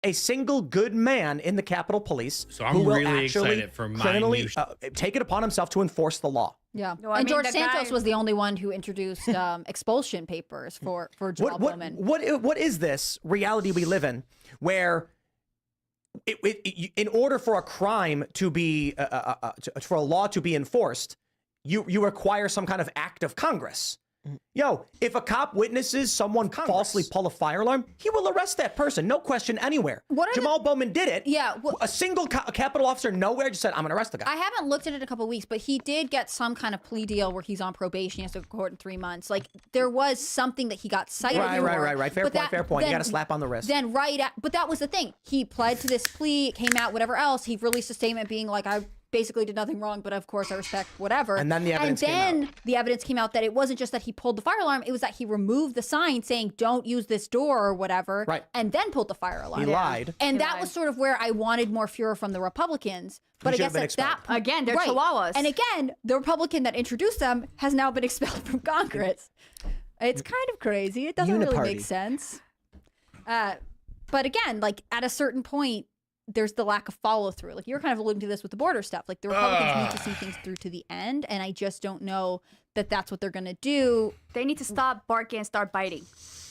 a single good man in the Capitol Police So I'm who will really actually excited for my criminally new take it upon himself to enforce the law. Yeah, No, I and mean, George the Santos guy- was the only one who introduced expulsion papers for Jamal Bowman. What is this reality we live in where in order for a crime to be for a law to be enforced, you require some kind of act of Congress. Yo, if a cop witnesses someone falsely pull a fire alarm, he will arrest that person, no question anywhere. Jamal Bowman did it. Yeah, a single Capitol officer nowhere just said, "I'm gonna arrest the guy." I haven't looked at it in a couple of weeks, but he did get some kind of plea deal where he's on probation. He has to go to court in 3 months. Like there was something that he got cited for. Right. Fair point. You got to slap on the wrist. Then but that was the thing. He pled to this plea. It came out. Whatever else, he released a statement being like, "I basically did nothing wrong, but of course I respect whatever." And then the evidence came out that it wasn't just that he pulled the fire alarm, it was that he removed the sign saying don't use this door or whatever, right, and then pulled the fire alarm. He lied. And that was sort of where I wanted more furor from the Republicans. But I guess at that point, again, they're chihuahuas. And again, the Republican that introduced them has now been expelled from Congress. It's kind of crazy. It doesn't really make sense. But again, like at a certain point, there's the lack of follow through. Like you're kind of alluding to this with the border stuff. Like the Republicans need to see things through to the end, and I just don't know that that's what they're gonna do. They need to stop barking and start biting.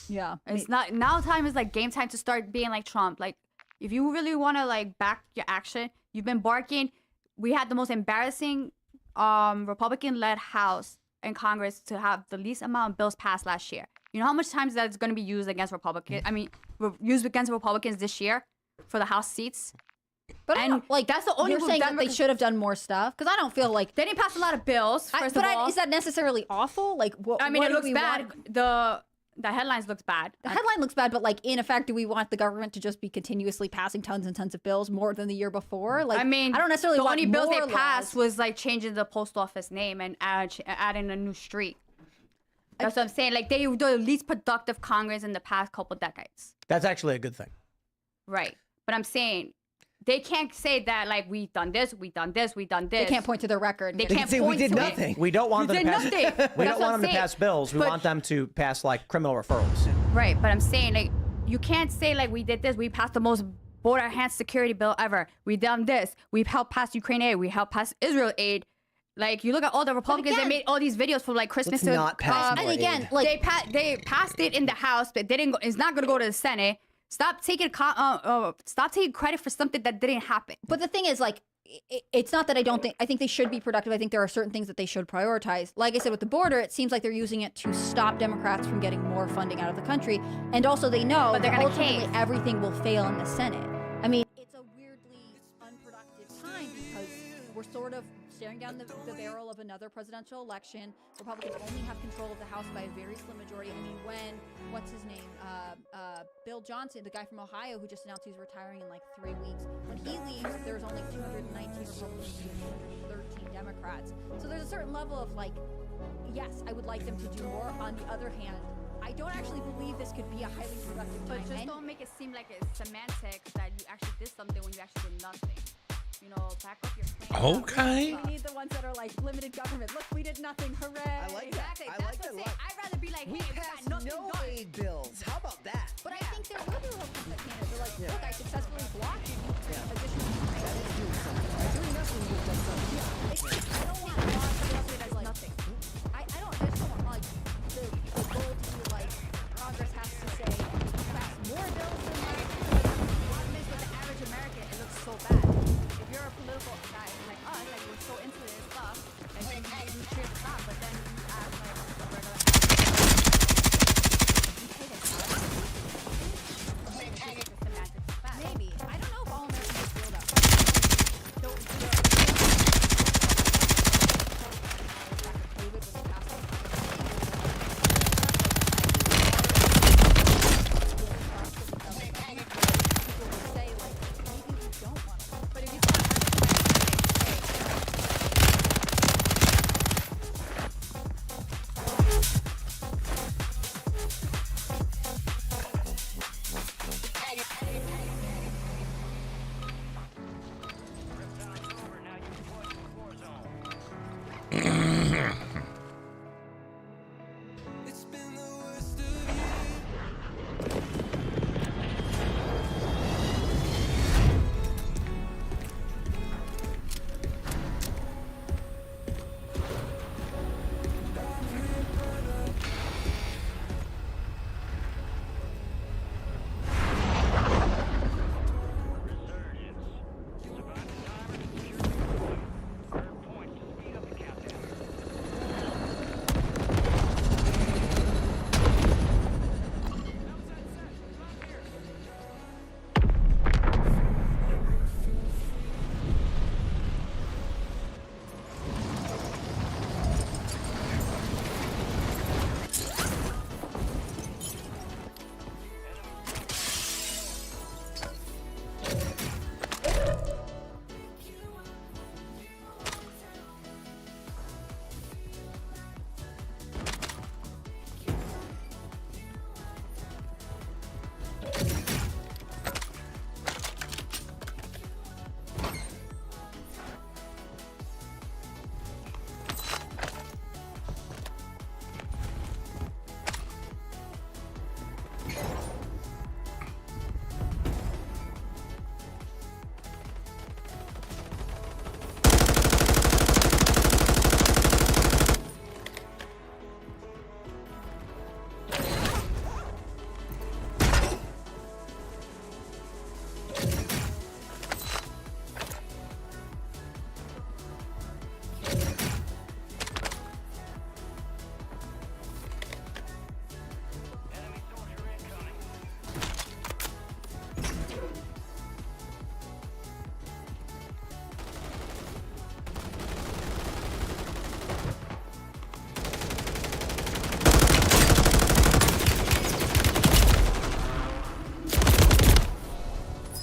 Yeah, it's not now. Time is like game time to start being like Trump. Like if you really want to like back your action, you've been barking. We had the most embarrassing Republican-led House and Congress to have the least amount of bills passed last year. You know how much times that's going to be used against Republicans? I mean, used against Republicans this year for the House seats. But like that's the only you're saying that they should have done more stuff because I don't feel like they didn't pass a lot of bills. First of all, is that necessarily awful? Like, what? I mean, what it looks bad. The headlines looks bad. The headline looks bad, but like in effect, do we want the government to just be continuously passing tons and tons of bills more than the year before? Like, I mean, I don't necessarily the want only bills more they passed was like changing the post office name and adding a new street. That's what I'm saying. Like they were the least productive Congress in the past couple decades. That's actually a good thing. Right. But I'm saying they can't say that like we've done this, we've done this, we've done this. They can't point to their record. They can't say we did nothing. We don't want them to pass. We don't want them to pass bills. We want them to pass like criminal referrals. Right. But I'm saying like you can't say like we did this. We passed the most border enhanced security bill ever. We done this. We've helped pass Ukraine aid. We helped pass Israel aid. Like you look at all the Republicans that made all these videos for like Christmas to not pass and again aid. Like they passed it in the House, but they didn't. It's not going to go to the Senate. Stop taking credit for something that didn't happen. But the thing is, like, it's not that I don't think. I think they should be productive. I think there are certain things that they should prioritize. Like I said, with the border, it seems like they're using it to stop Democrats from getting more funding out of the country, and also they know but they're that gonna ultimately cave. everything will fail in the Senate. I mean, it's a weirdly unproductive time because we're sort of staring down the barrel of another presidential election. Republicans only have control of the House by a very slim majority. I mean, what's his name? Bill Johnson, the guy from Ohio who just announced he's retiring in like 3 weeks. When he leaves, there's only 219 Republicans and 13 Democrats. So there's a certain level of like, yes, I would like them to do more. On the other hand, I don't actually believe this could be a highly productive time. But just don't make it seem like it's semantics that you actually did something when you actually did nothing. You know, back up your claim. Okay. We need the ones that are like limited government. Look, we did nothing. Hooray! I like that. Exactly. I That's like what I'm that. saying. I'd rather be like, We hey, we passed got nothing no done. aid bills. How about that? But I think there will be Republicans that can. They're like, look, I successfully blocked you. Additional That is doing something. By doing nothing, you've done something. I don't want somebody else to say that's like nothing. I just don't want like the goal to be like Congress has to say pass more bills than last year. The problem is with the average American, it looks so bad. If you're a political guy like us, like we're so into this stuff, and then you cheer us on, but then you ask like a regular. You pay the tax. Maybe.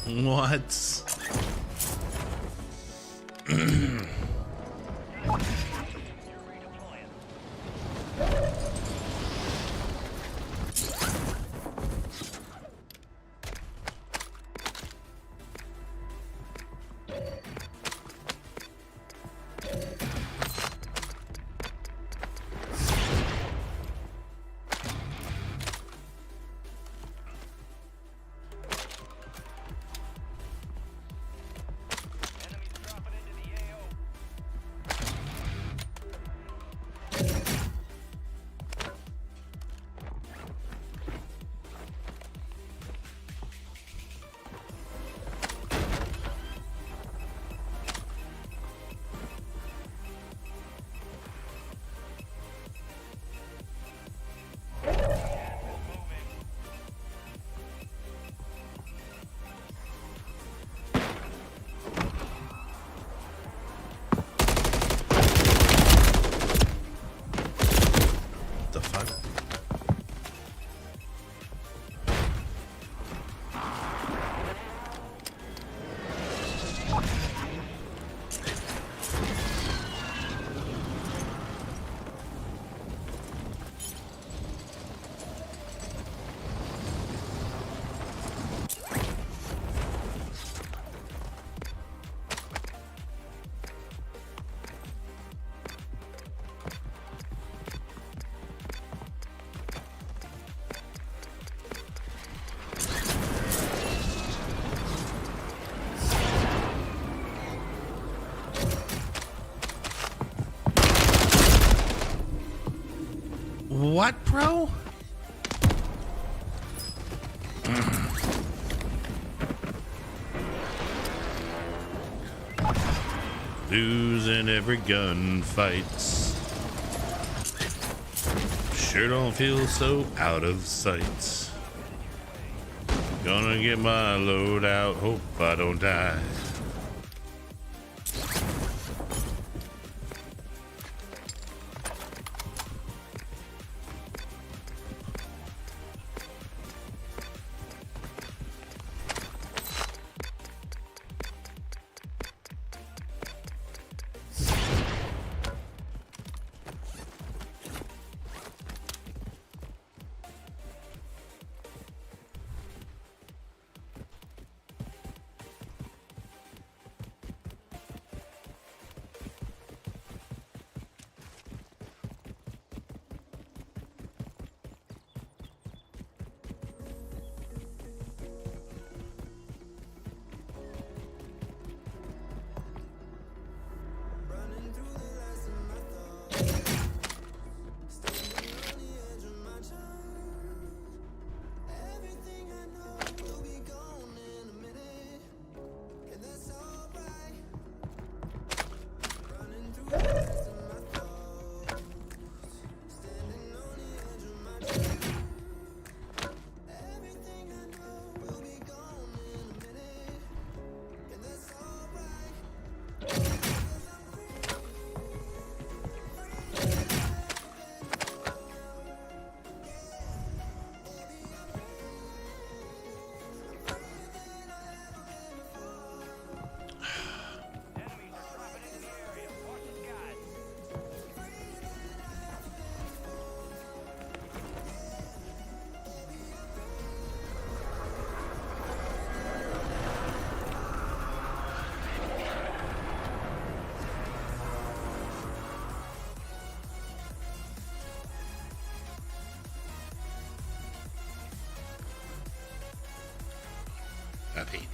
What? The fuck? What, bro? Losing every gunfight. Sure don't feel so out of sight. Gonna get my load out, hope I don't die. Happy.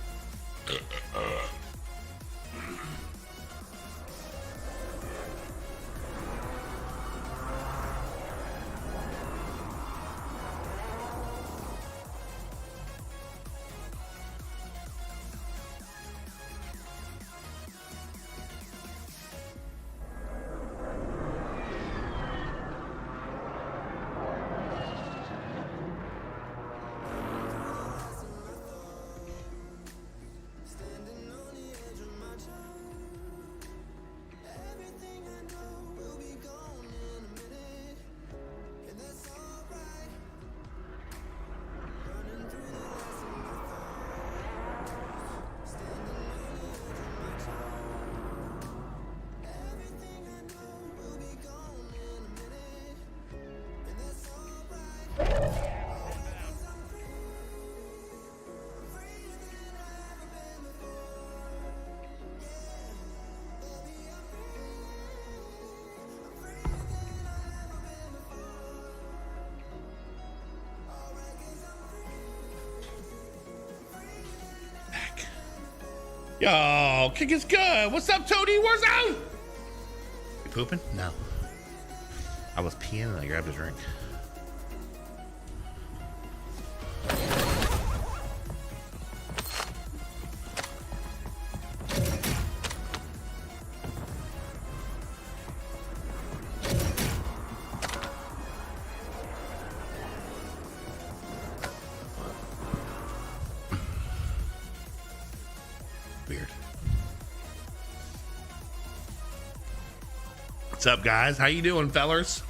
Yo, kick is good. What's up, Tony? Warzone? You pooping? No. I was peeing and I grabbed a drink. Weird. What's up, guys? How you doing, fellers?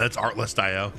That's Artlist.io.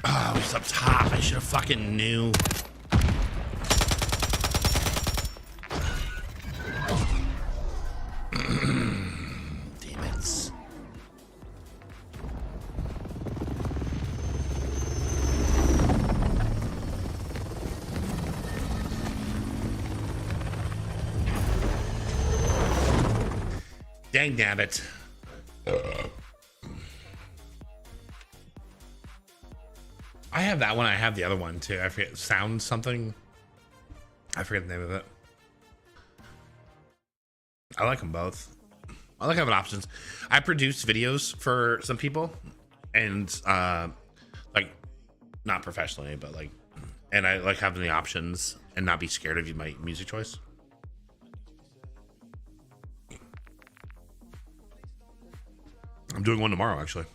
Oh, he's up top. I should have fucking knew. Demons. Dang damn it. I have that one. I have the other one too. I forget. Sound something. I forget the name of it. I like them both. I like having options. I produce videos for some people, and like not professionally, but like, and I like having the options and not be scared of my music choice. I'm doing one tomorrow, actually.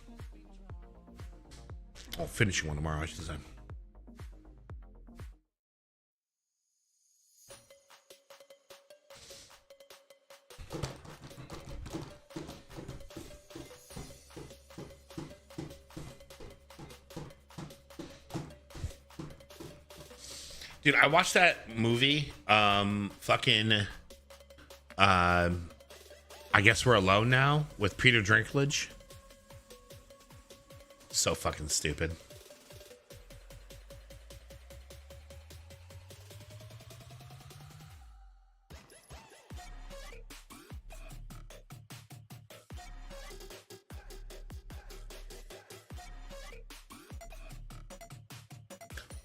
Oh, finishing one tomorrow, I should say. Dude, I watched that movie. I Guess We're Alone Now with Peter Dinklage. So fucking stupid.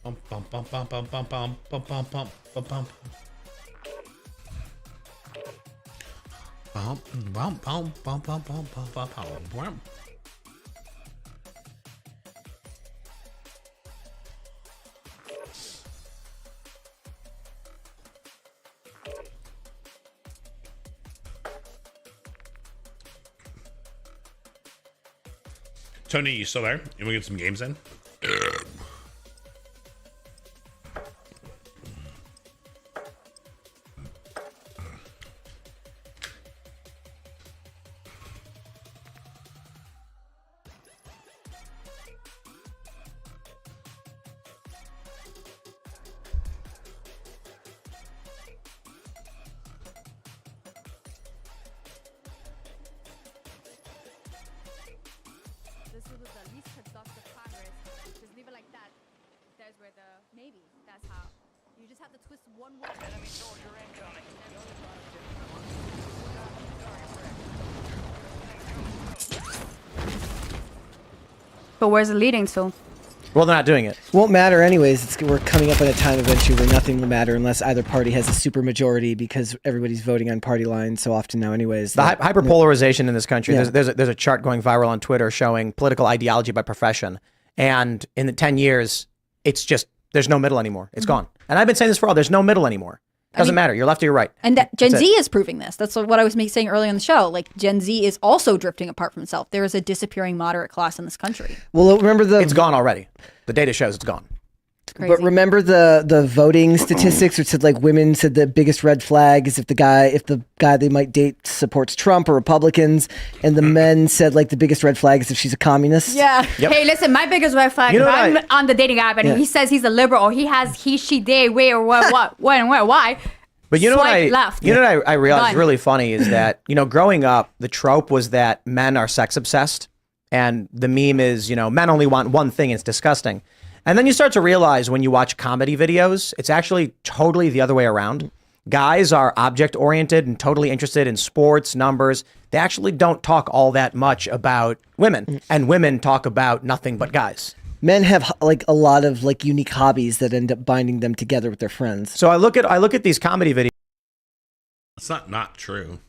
Bum, bum, bum, bum, bum, bum, bum, bum, bum, bum, bum, bum. Bum, bum, bum, bum, bum, bum, bum, bum, bum. Tony, you still there? You want to get some games in? This is the least productive Congress. Just leave it like that. There's where the maybe that's how you just have to twist one word. Enemy soldier incoming. But where's it leading to? Well, they're not doing it. Won't matter anyways. We're coming up at a time eventually where nothing will matter unless either party has a super majority because everybody's voting on party lines so often now anyways. The hyperpolarization in this country. Yeah. There's a chart going viral on Twitter showing political ideology by profession, and in the 10 years, it's just there's no middle anymore. It's gone. And I've been saying this for all. There's no middle anymore. Doesn't matter. You're left or you're right. And that Gen That's Z it. is proving this. That's what I was saying earlier in the show. Like Gen Z is also drifting apart from itself. There is a disappearing moderate class in this country. Well, remember It's gone already. The data shows it's gone. It's crazy. But remember the voting statistics, which said like women said the biggest red flag is if the guy they might date supports Trump or Republicans, and the men said like the biggest red flag is if she's a communist. yeah. Yep. Hey, listen, my biggest red flag. You know If what I'm on the dating app and Yeah. he says he's a liberal or he has he, she, they, where, or what, when, where, why. But you know Swipe what left. You know what I realized is Done. really funny is that, growing up, the trope was that men are sex obsessed. And the meme is, men only want one thing. It's disgusting. And then you start to realize when you watch comedy videos, it's actually totally the other way around. Guys are object oriented and totally interested in sports, numbers. They actually don't talk all that much about women. And women talk about nothing but guys. Men have like a lot of like unique hobbies that end up binding them together with their friends. So I look at these comedy videos. It's not true.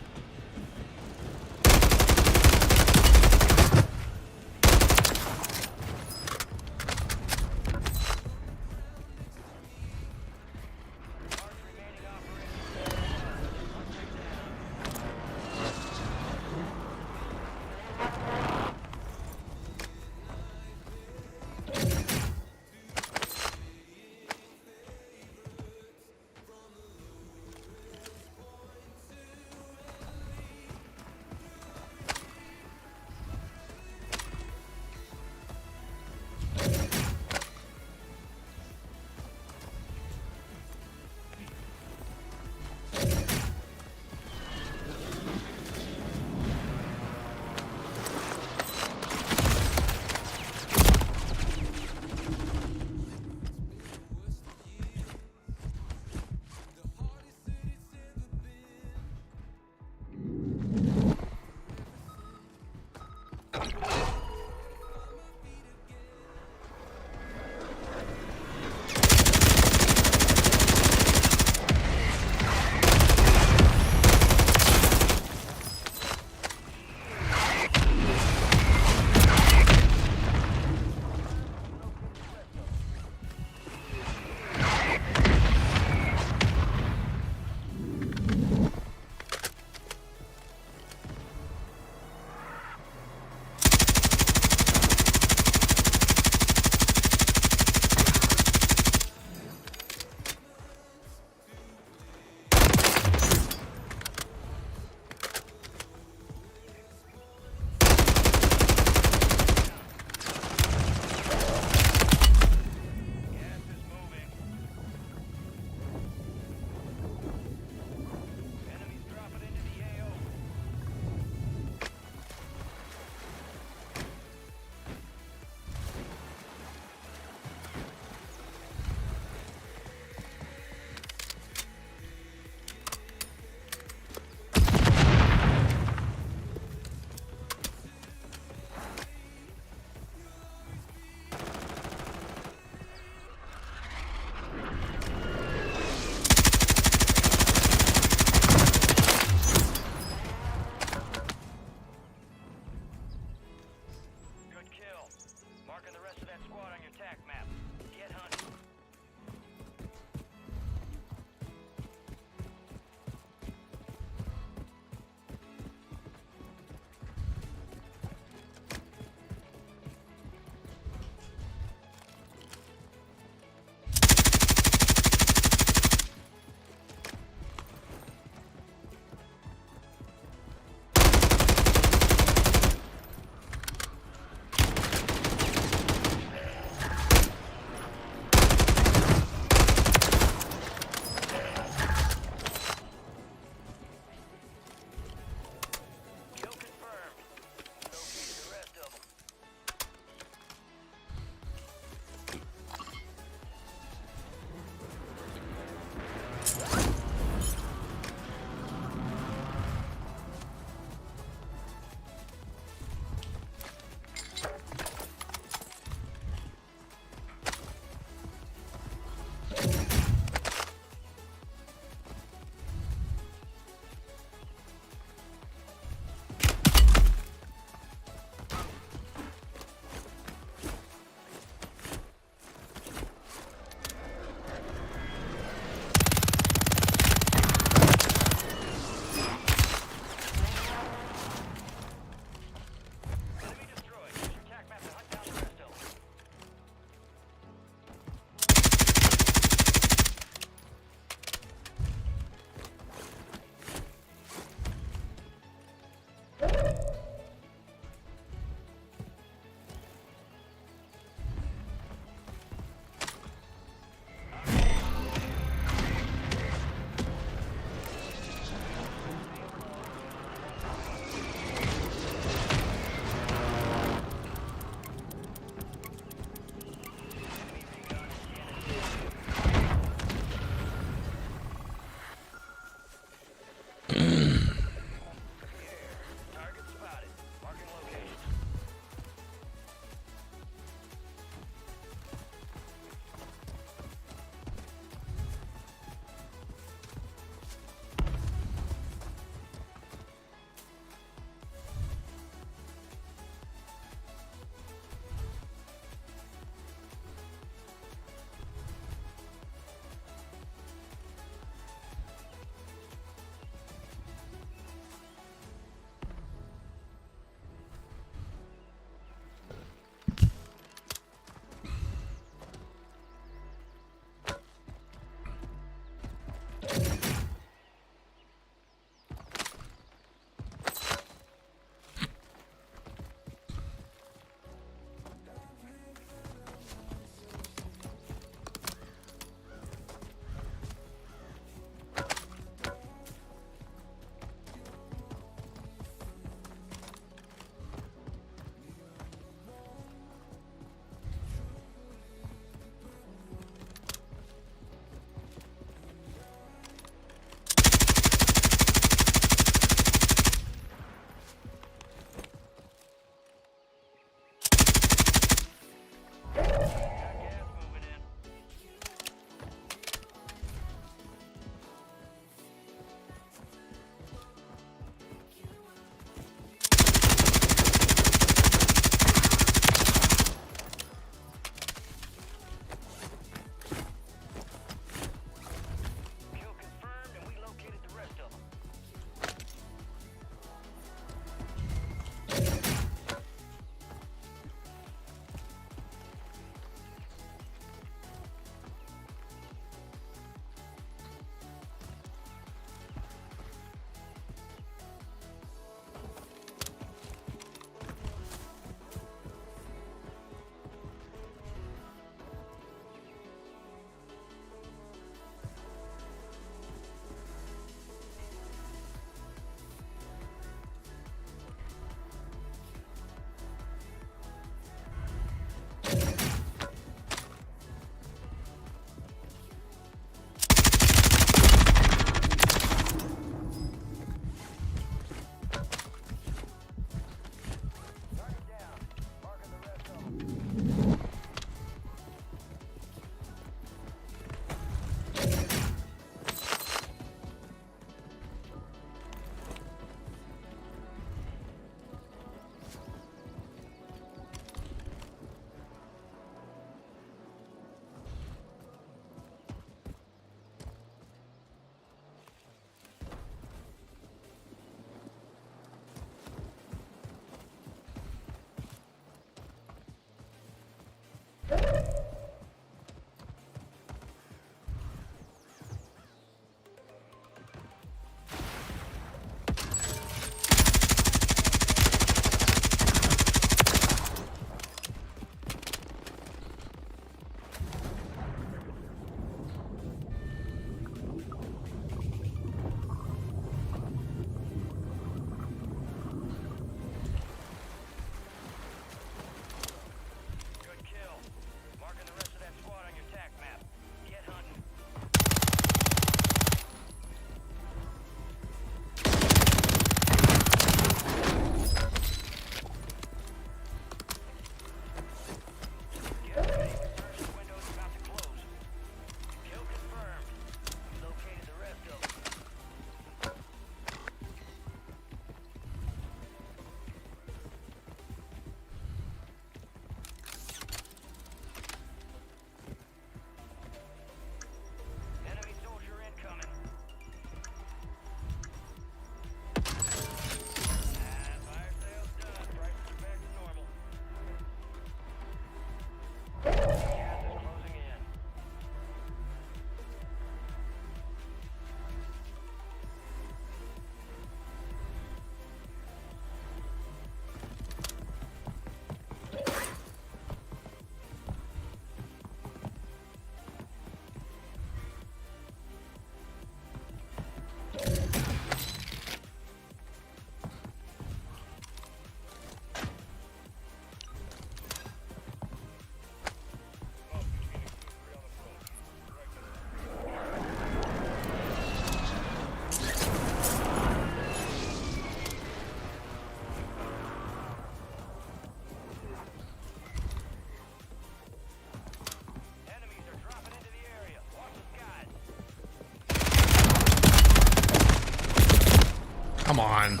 Come on.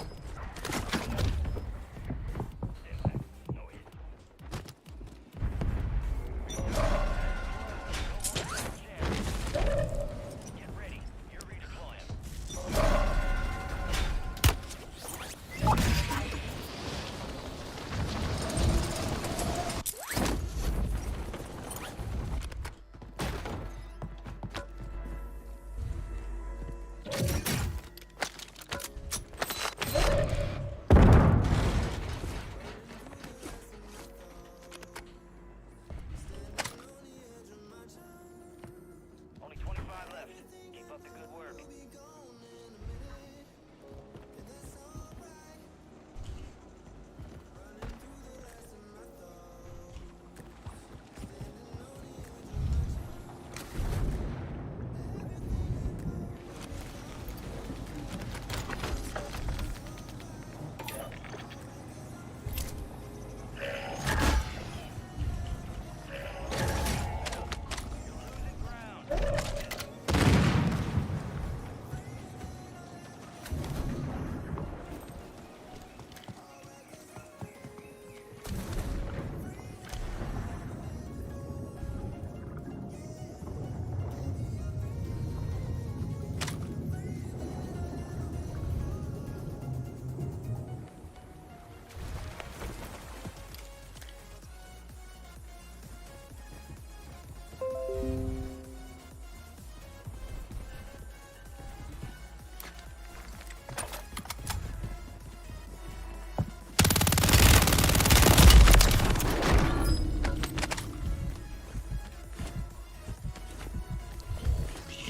Only 25 left. Keep up the good work.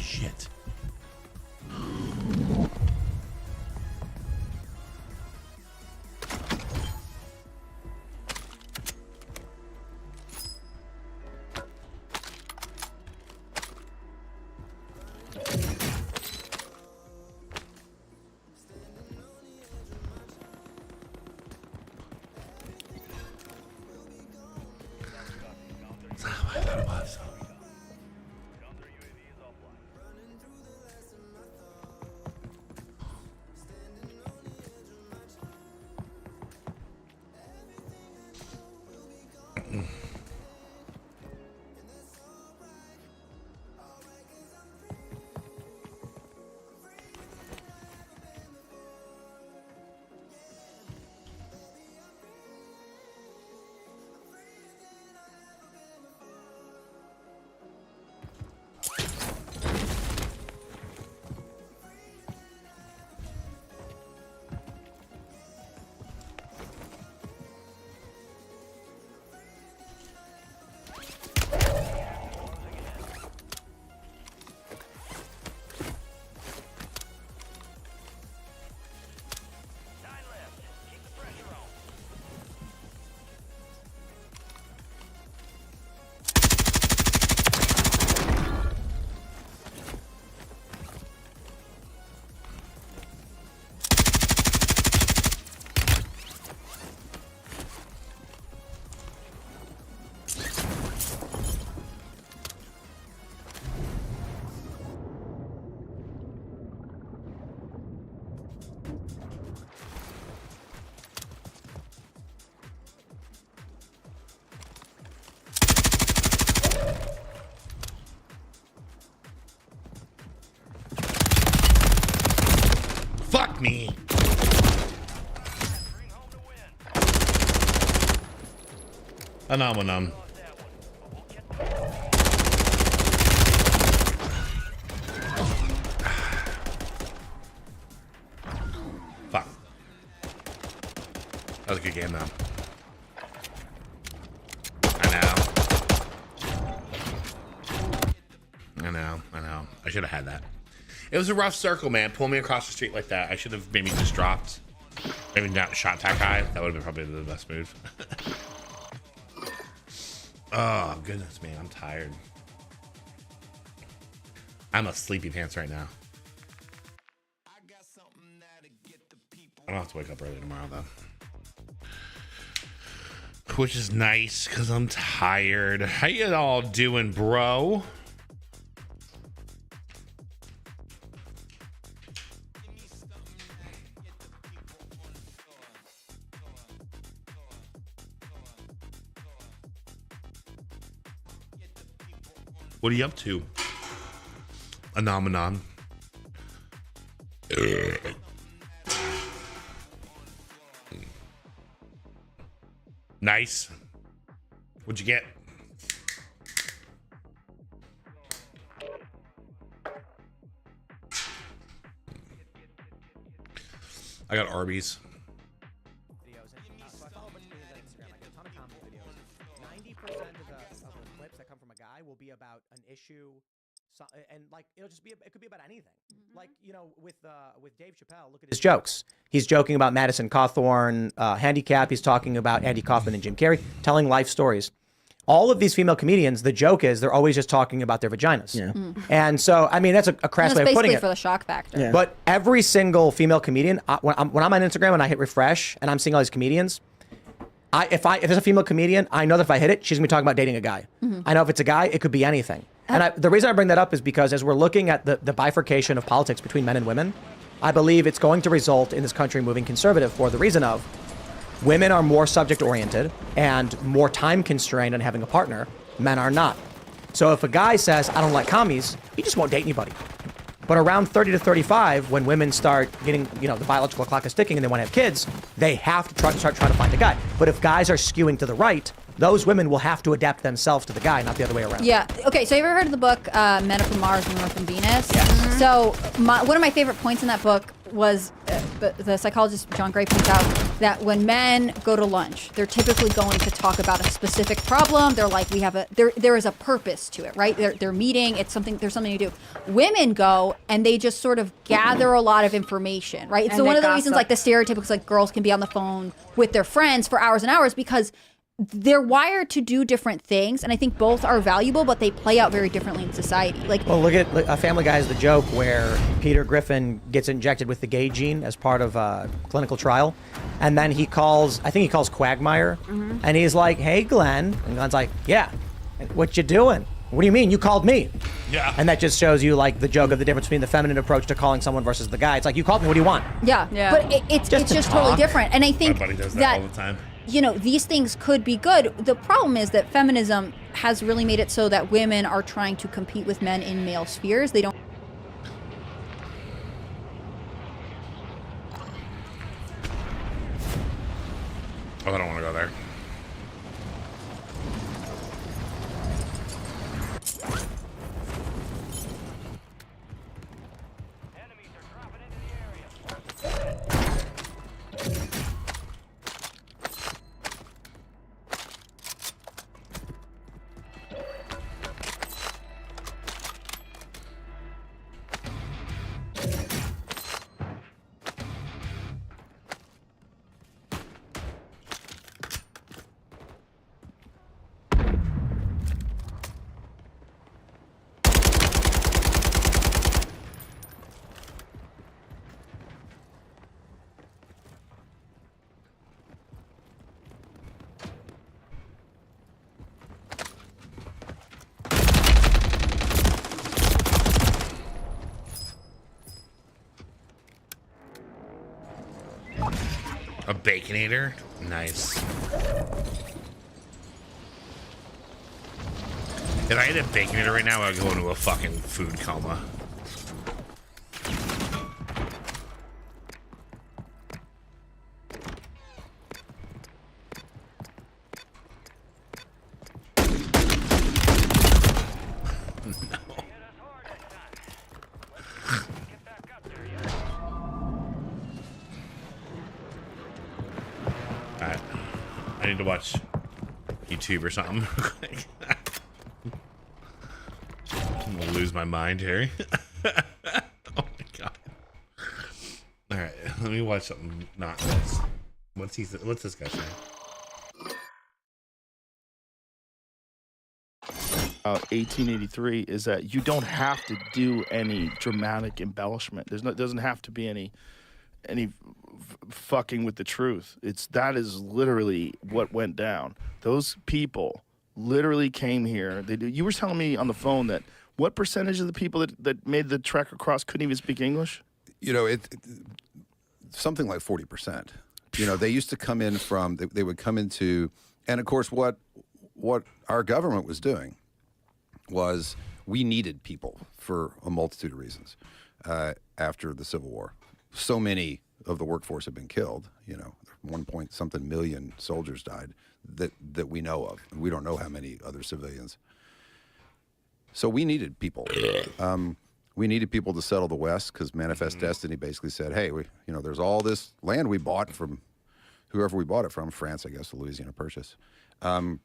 Shit. That's not what I thought it was. Fuck me. Phenomenon. Fuck. That was a good game though. I know. I should have had that. It was a rough circle, man. Pull me across the street like that. I should have maybe just dropped. Maybe not shot that guy. That would have been probably the best move. Oh, goodness, man. I'm tired. I'm a sleepy pants right now. I don't have to wake up early tomorrow, though. Which is nice, because I'm tired. How you all doing, bro? What are you up to? Anomenon. Nice. What'd you get? I got Arby's. Videos. So I follow a bunch of videos on Instagram. I get a ton of comedy videos. 90% of the clips that come from a guy will be about an issue, and like it'll just be it could be about anything. Like with Dave Chappelle, look at his jokes. He's joking about Madison Cawthorn handicap. He's talking about Andy Kaufman and Jim Carrey, telling life stories. All of these female comedians, the joke is they're always just talking about their vaginas. Yeah. And so, I mean, that's a crass way of putting basically it. for the shock factor. Yeah. But every single female comedian, when I'm on Instagram and I hit refresh and I'm seeing all these comedians, if there's a female comedian, I know that if I hit it, she's gonna be talking about dating a guy. I know if it's a guy, it could be anything. And the reason I bring that up is because as we're looking at the bifurcation of politics between men and women, I believe it's going to result in this country moving conservative for the reason of women are more subject oriented and more time constrained on having a partner. Men are not. So if a guy says, I don't like commies, he just won't date anybody. But around 30 to 35, when women start getting, the biological clock is ticking and they want to have kids, they have to start trying to find a guy. But if guys are skewing to the right, those women will have to adapt themselves to the guy, not the other way around. Yeah. Okay. So you ever heard of the book Men Are From Mars, Women Are From Venus? Yes. So one of my favorite points in that book was the psychologist John Gray points out that when men go to lunch, they're typically going to talk about a specific problem. They're like, there is a purpose to it, right? They're meeting. There's something to do. Women go and they just sort of gather a lot of information, right? It's And one they of the reasons gossip. like the stereotypical like girls can be on the phone with their friends for hours and hours because they're wired to do different things, and I think both are valuable, but they play out very differently in society. Like, Well, look at Family Guy has the joke where Peter Griffin gets injected with the gay gene as part of a clinical trial, and then he calls Quagmire, and he's like, "Hey, Glenn," and Glenn's like, "Yeah, what you doing? What do you mean? You called me?" Yeah. And that just shows you like the joke of the difference between the feminine approach to calling someone versus the guy. It's like, you called me, what do you want? yeah, Yeah. but it's Just to just totally talk. different, and I My think buddy does that all the time. these things could be good. The problem is that feminism has really made it so that women are trying to compete with men in male spheres. They don't. Oh, I don't want to go there. Enemies are dropping into the area. A Baconator? Nice. If I had a Baconator right now, I'd go into a fucking food coma. Alright. I need to watch YouTube or something. I'm gonna lose my mind here. Oh my god. Alright, let me watch something not this. What's this guy saying? 1883 is that you don't have to do any dramatic embellishment. Doesn't have to be any fucking with the truth. That is literally what went down. Those people literally came here. You were telling me on the phone that what percentage of the people that made the trek across couldn't even speak English? Something like 40%. They used to come in from, they would come into, and of course what our government was doing was we needed people for a multitude of reasons after the Civil War. So many of the workforce have been killed. 1 point something million soldiers died that we know of. We don't know how many other civilians. So we needed people. We needed people to settle the West because Manifest Destiny basically said, hey, there's all this land we bought from whoever we bought it from, France, I guess, the Louisiana Purchase. And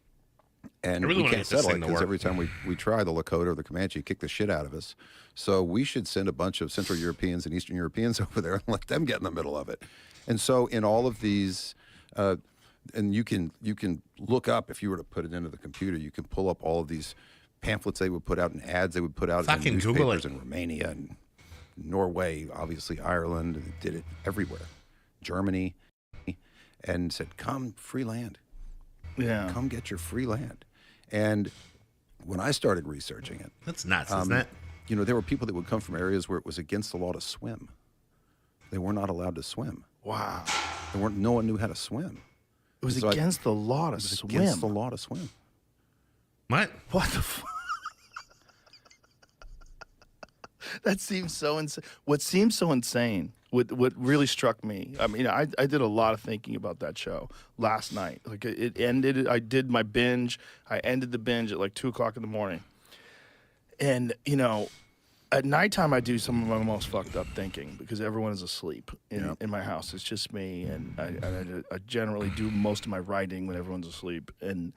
really we wanna can't get this settle it thing to because work. every time we try, the Lakota or the Comanche kick the shit out of us. So we should send a bunch of Central Europeans and Eastern Europeans over there and let them get in the middle of it. And so in all of these, and you can look up, if you were to put it into the computer, you can pull up all of these pamphlets they would put out and ads they would put out Fucking in Google newspapers it. in Romania and Norway, obviously Ireland, and did it everywhere. Germany, and said, come, free land. Yeah. Come get your free land. And when I started researching it, That's nuts, isn't it? there were people that would come from areas where it was against the law to swim. They were not allowed to swim. Wow. No one knew how to swim. It was So against the law to swim. Against the law to swim. What? What the fuck? That seems so insane. What seems so insane, what really struck me, I mean, I did a lot of thinking about that show last night. Like, it ended, I did my binge. I ended the binge at like 2 o'clock in the morning. And, at nighttime, I do some of my most fucked up thinking because everyone is asleep in my house. It's just me, and I generally do most of my writing when everyone's asleep. And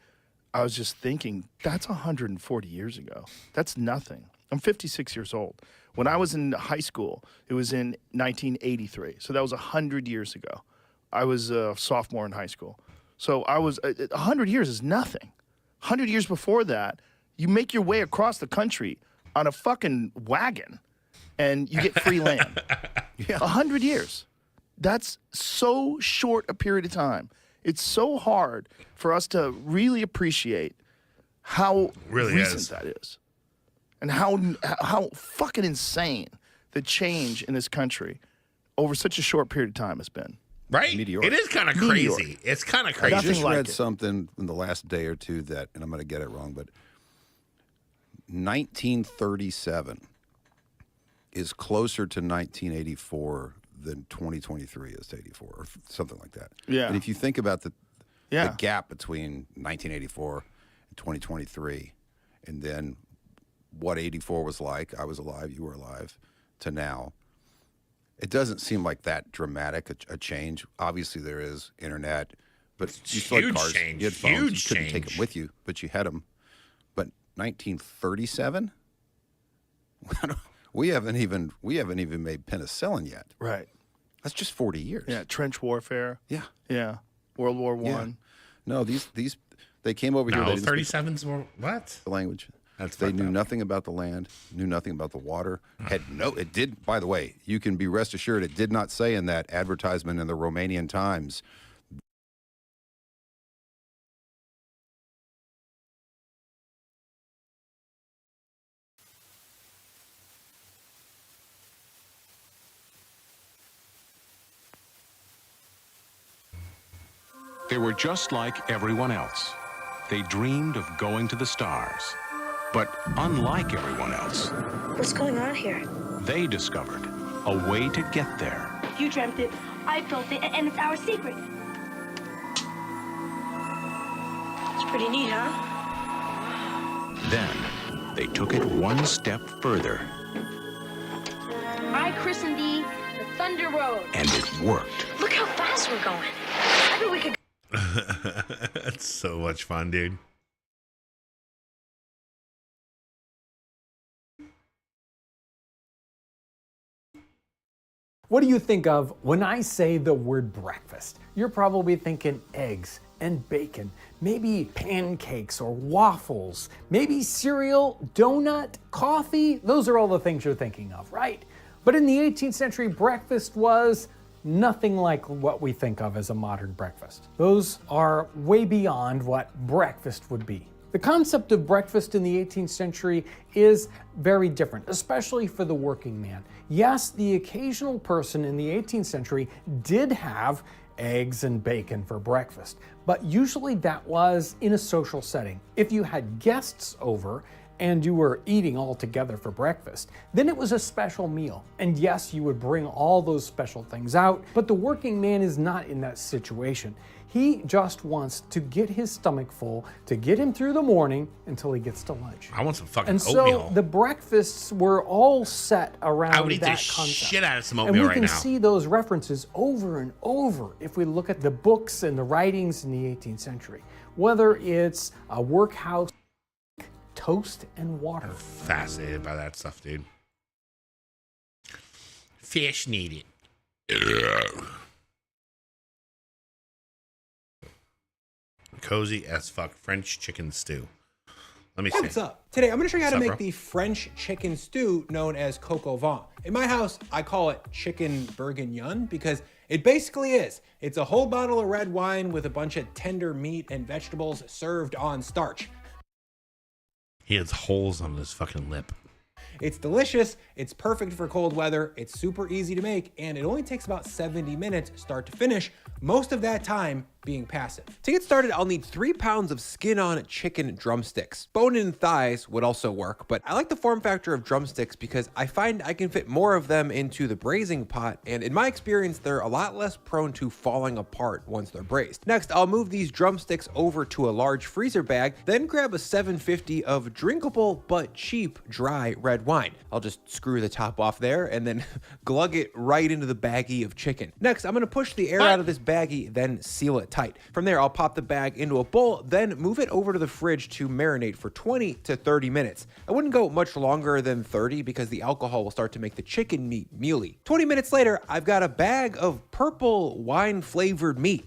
I was just thinking, that's 140 years ago. That's nothing. I'm 56 years old. When I was in high school, it was in 1983. So that was 100 years ago. I was a sophomore in high school. So 100 years is nothing. 100 years before that, you make your way across the country on a fucking wagon and you get free land. 100 years. That's so short a period of time. It's so hard for us to really appreciate how Really recent is. that is. And how fucking insane the change in this country over such a short period of time has been. Right? Meteoric. It is kind of Meteoric. crazy. It's kind of I crazy. Nothing just like read it. something in the last day or two that, and I'm going to get it wrong, but 1937 is closer to 1984 than 2023 is to 84, or something like that. Yeah. And if you think about the Yeah. gap between 1984 and 2023, and then what 84 was like, I was alive, you were alive, to now, it doesn't seem like that dramatic a change. Obviously, there is internet, but you still had huge cars, change. you had phones, Huge you couldn't take change. them with you, but you had them. But 1937, we haven't even made penicillin yet. Right. That's just 40 years. Yeah. Trench warfare. Yeah. Yeah. World War I. Yeah. No, these they came over here. No, They didn't speak 37's more. What? the language. That's They fucked knew up. nothing about the land, knew nothing about the water. It did, by the way, you can be rest assured it did not say in that advertisement in the Romanian Times. They were just like everyone else. They dreamed of going to the stars. But unlike everyone else, What's going on here? they discovered a way to get there. You dreamt it, I built it, and it's our secret. It's pretty neat, huh? Then they took it one step further, I christened thee the Thunder Road. and it worked. Look how fast we're going. I bet we could That's so much fun, dude. What do you think of when I say the word breakfast? You're probably thinking eggs and bacon, maybe pancakes or waffles, maybe cereal, donut, coffee. Those are all the things you're thinking of, right? But in the 18th century, breakfast was nothing like what we think of as a modern breakfast. Those are way beyond what breakfast would be. The concept of breakfast in the 18th century is very different, especially for the working man. Yes, the occasional person in the 18th century did have eggs and bacon for breakfast, but usually that was in a social setting. If you had guests over and you were eating all together for breakfast, then it was a special meal. And yes, you would bring all those special things out, but the working man is not in that situation. He just wants to get his stomach full to get him through the morning until he gets to lunch. I want some fucking And oatmeal. so the breakfasts were all set around I would eat the that concept. shit out of some And oatmeal we right can now. see those references over and over if we look at the books and the writings in the 18th century. Whether it's a workhouse, toast and water. Fascinated by that stuff, dude. Fish needed. Cozy as fuck French chicken stew. Let me see. What's up? Today I'm going to show you how to What's make up, bro? the French chicken stew known as coq au vin. In my house, I call it chicken bourguignon because it basically is. It's a whole bottle of red wine with a bunch of tender meat and vegetables served on starch. He has holes on his fucking lip. It's delicious, it's perfect for cold weather, it's super easy to make, and it only takes about 70 minutes start to finish, most of that time being passive. To get started, I'll need 3 pounds of skin-on chicken drumsticks. Bone-in thighs would also work, but I like the form factor of drumsticks because I find I can fit more of them into the braising pot, and in my experience, they're a lot less prone to falling apart once they're braised. Next, I'll move these drumsticks over to a large freezer bag, then grab a 750 of drinkable but cheap dry red wine. I'll just screw the top off there and then glug it right into the baggie of chicken. Next, I'm gonna push the air out of this baggie, then seal it tight. From there, I'll pop the bag into a bowl, then move it over to the fridge to marinate for 20 to 30 minutes. I wouldn't go much longer than 30 because the alcohol will start to make the chicken meat mealy. 20 minutes later, I've got a bag of purple wine flavored meat.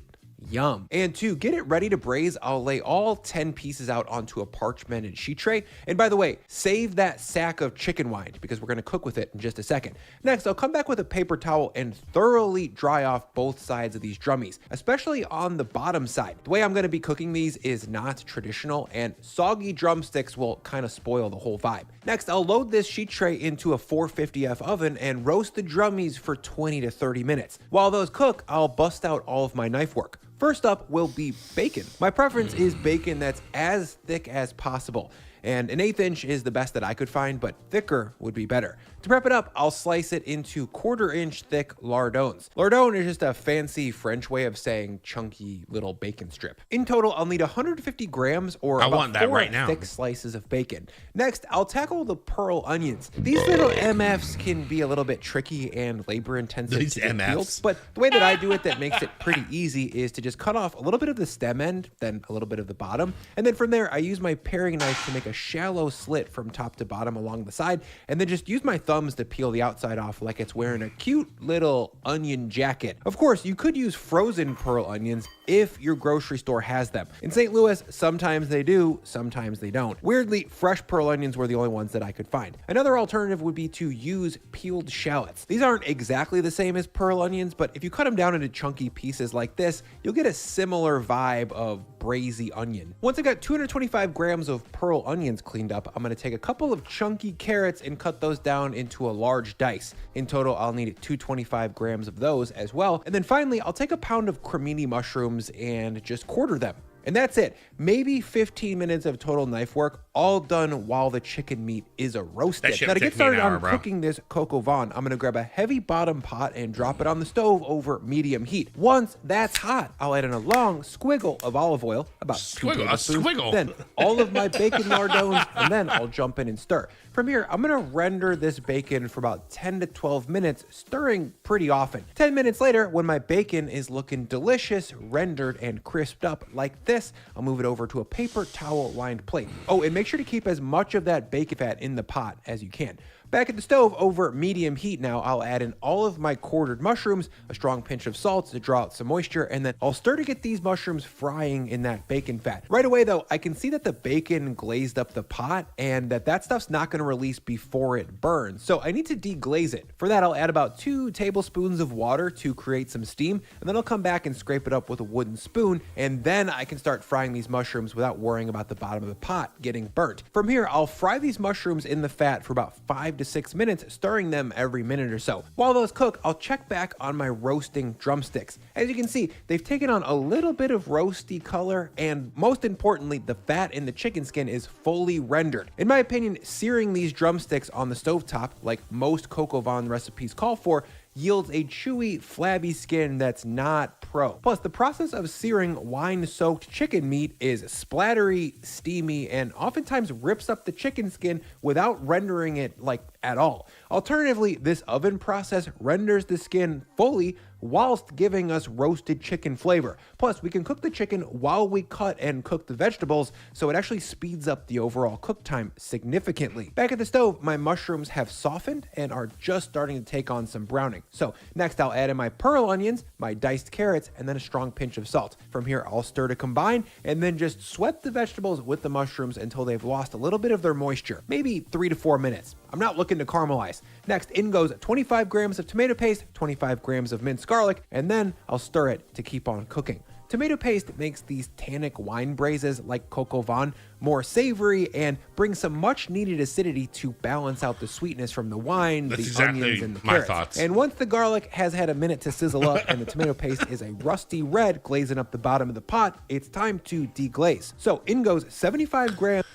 Yum. And to get it ready to braise, I'll lay all 10 pieces out onto a parchmented sheet tray. And by the way, save that sack of chicken wine because we're gonna cook with it in just a second. Next, I'll come back with a paper towel and thoroughly dry off both sides of these drummies, especially on the bottom side. The way I'm gonna be cooking these is not traditional, and soggy drumsticks will kind of spoil the whole vibe. Next, I'll load this sheet tray into a 450F oven and roast the drummies for 20 to 30 minutes. While those cook, I'll bust out all of my knife work. First up will be bacon. My preference is bacon that's as thick as possible, and an 1/8 inch is the best that I could find, but thicker would be better. To prep it up, I'll slice it into 1/4 inch thick lardons. Lardon is just a fancy French way of saying chunky little bacon strip. In total, I'll need 150 grams or I about want that 4 right now. thick slices of bacon. Next, I'll tackle the pearl onions. These little MFs can be a little bit tricky and labor intensive These to get peeled, MFs. but the way that I do it that makes it pretty easy is to just cut off a little bit of the stem end, then a little bit of the bottom, and then from there I use my paring knife to make a shallow slit from top to bottom along the side, and then just use my thumbs to peel the outside off like it's wearing a cute little onion jacket. Of course, you could use frozen pearl onions if your grocery store has them. In St. Louis, sometimes they do, sometimes they don't. Weirdly, fresh pearl onions were the only ones that I could find. Another alternative would be to use peeled shallots. These aren't exactly the same as pearl onions, but if you cut them down into chunky pieces like this, you'll get a similar vibe of braisy onion. Once I got 225 grams of pearl onions cleaned up, I'm gonna take a couple of chunky carrots and cut those down into a large dice. In total, I'll need 225 grams of those as well. And then finally, I'll take a pound of cremini mushrooms and just quarter them. And that's it. Maybe 15 minutes of total knife work, all done while the chicken meat is roasted. shit Now to would get take me an started hour, on bro. cooking this coq au vin, I'm gonna grab a heavy bottom pot and drop it on the stove over medium heat. Once that's hot, I'll add in a long squiggle of olive oil, about 2 Squiggle, a tablespoons, squiggle. then all of my bacon lardons, and then I'll jump in and stir. From here, I'm gonna render this bacon for about 10 to 12 minutes, stirring pretty often. 10 minutes later, when my bacon is looking delicious, rendered, and crisped up like this, I'll move it over to a paper towel lined plate. Oh, and make sure to keep as much of that bacon fat in the pot as you can. Back at the stove over medium heat now, I'll add in all of my quartered mushrooms, a strong pinch of salt to draw out some moisture, and then I'll stir to get these mushrooms frying in that bacon fat. Right away though, I can see that the bacon glazed up the pot and that stuff's not gonna release before it burns. So I need to deglaze it. For that, I'll add about 2 tablespoons of water to create some steam, and then I'll come back and scrape it up with a wooden spoon, and then I can start frying these mushrooms without worrying about the bottom of the pot getting burnt. From here, I'll fry these mushrooms in the fat for about 5 to 6 minutes, stirring them every minute or so. While those cook, I'll check back on my roasting drumsticks. As you can see, they've taken on a little bit of roasty color, and most importantly, the fat in the chicken skin is fully rendered. In my opinion, searing these drumsticks on the stovetop, like most coq au vin recipes call for, yields a chewy, flabby skin that's not pro. Plus, the process of searing wine-soaked chicken meat is splattery, steamy, and oftentimes rips up the chicken skin without rendering it like at all. Alternatively, this oven process renders the skin fully whilst giving us roasted chicken flavor. Plus, we can cook the chicken while we cut and cook the vegetables, so it actually speeds up the overall cook time significantly. Back at the stove, my mushrooms have softened and are just starting to take on some browning. So next I'll add in my pearl onions, my diced carrots, and then a strong pinch of salt. From here, I'll stir to combine and then just sweat the vegetables with the mushrooms until they've lost a little bit of their moisture, maybe 3 to 4 minutes. I'm not looking to caramelize. Next, in goes 25 grams of tomato paste, 25 grams of minced garlic, and then I'll stir it to keep on cooking. Tomato paste makes these tannic wine braises like coq au vin more savory and brings some much needed acidity to balance out the sweetness from the wine, That's the exactly onions, and the my carrots. thoughts. And once the garlic has had a minute to sizzle up and the tomato paste is a rusty red glazing up the bottom of the pot, it's time to deglaze. So in goes 75 grams.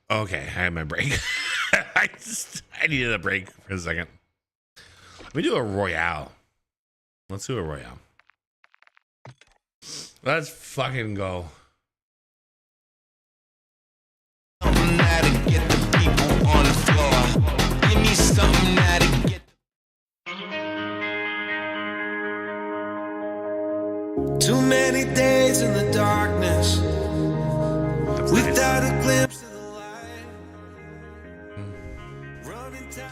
Okay, I had my break. I needed a break for a second. Let me do a Royale. Let's do a Royale. Let's fucking go. Too many days in the darkness without a glimpse of the light. Running time.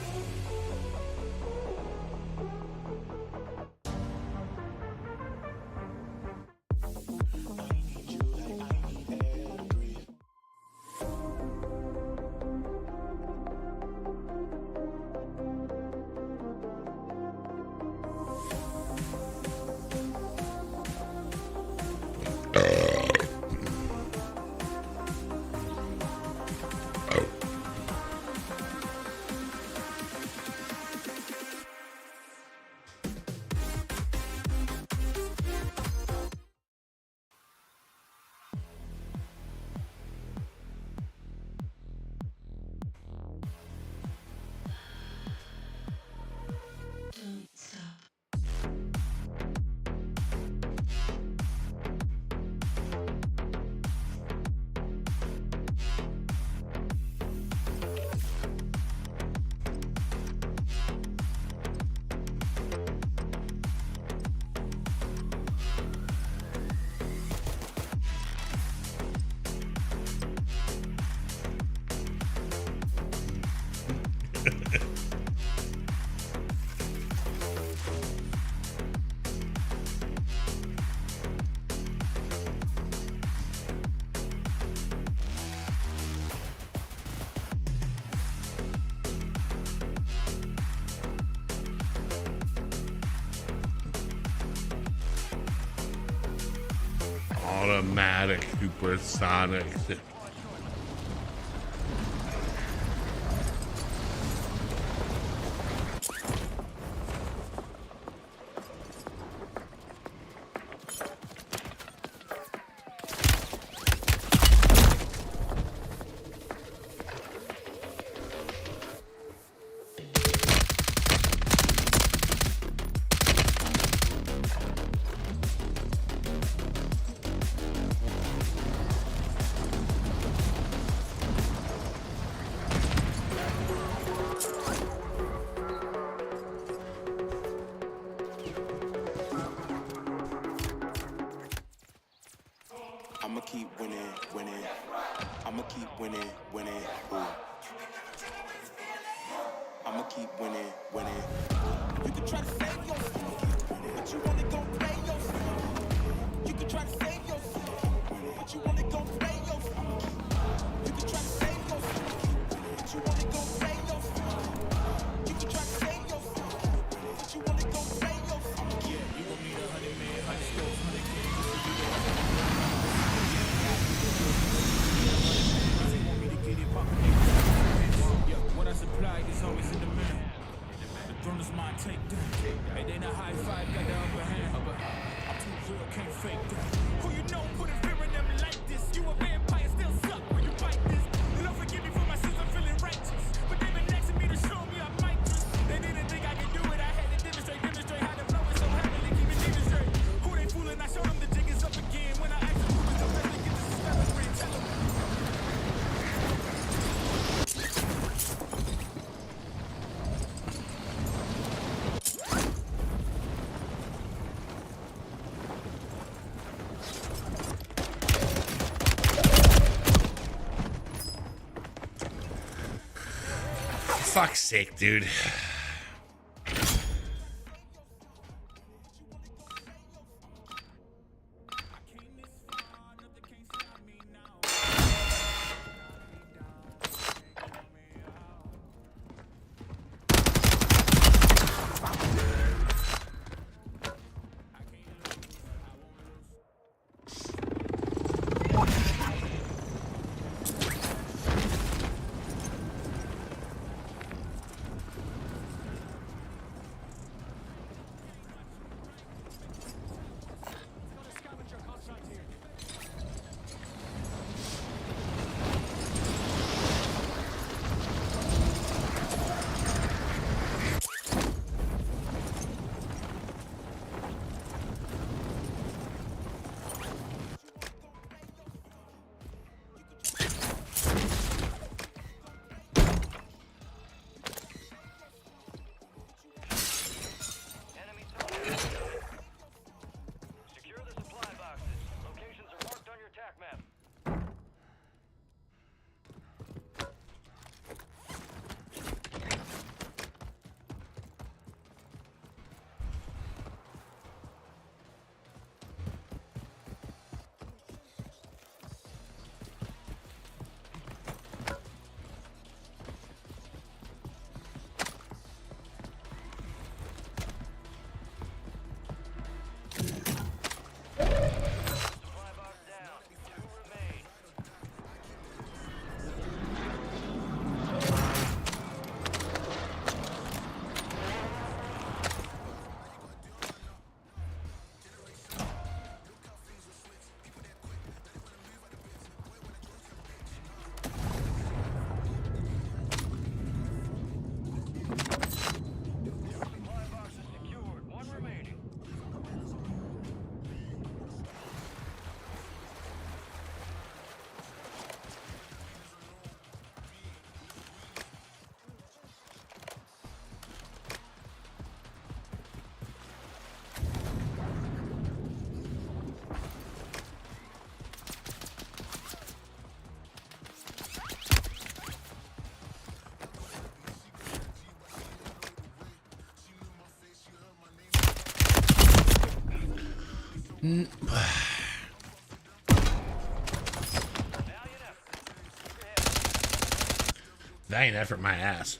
Automatic supersonic. I'ma keep winning, winning. I'ma keep winning, winning. Ooh. I'ma keep winning, winning. You can try to save yourself, but you wanna go play yourself. You can try to save yourself, but you wanna go play yourself. You can try to save yourself, but you wanna go play yourself. You can try to save yourself, but you wanna go play yourself. Yeah, you gon' need 100 men, 100 scopes, 100 kids. What I supply is always in demand. Who you know putting fear in them like this? You a vampire, still suck when you bite this. Lord forgive me for my sins, I'm feeling righteous. But they've been asking me to show me I might just. They didn't think I could do it, I had to demonstrate how to flow it so heavily, keep it demon straight. Who they fooling? I showed them the jig is up again. When I asked them who was the best, they get the suspense free. Tell them. Fuck's sake, dude. Valiant effort, my ass.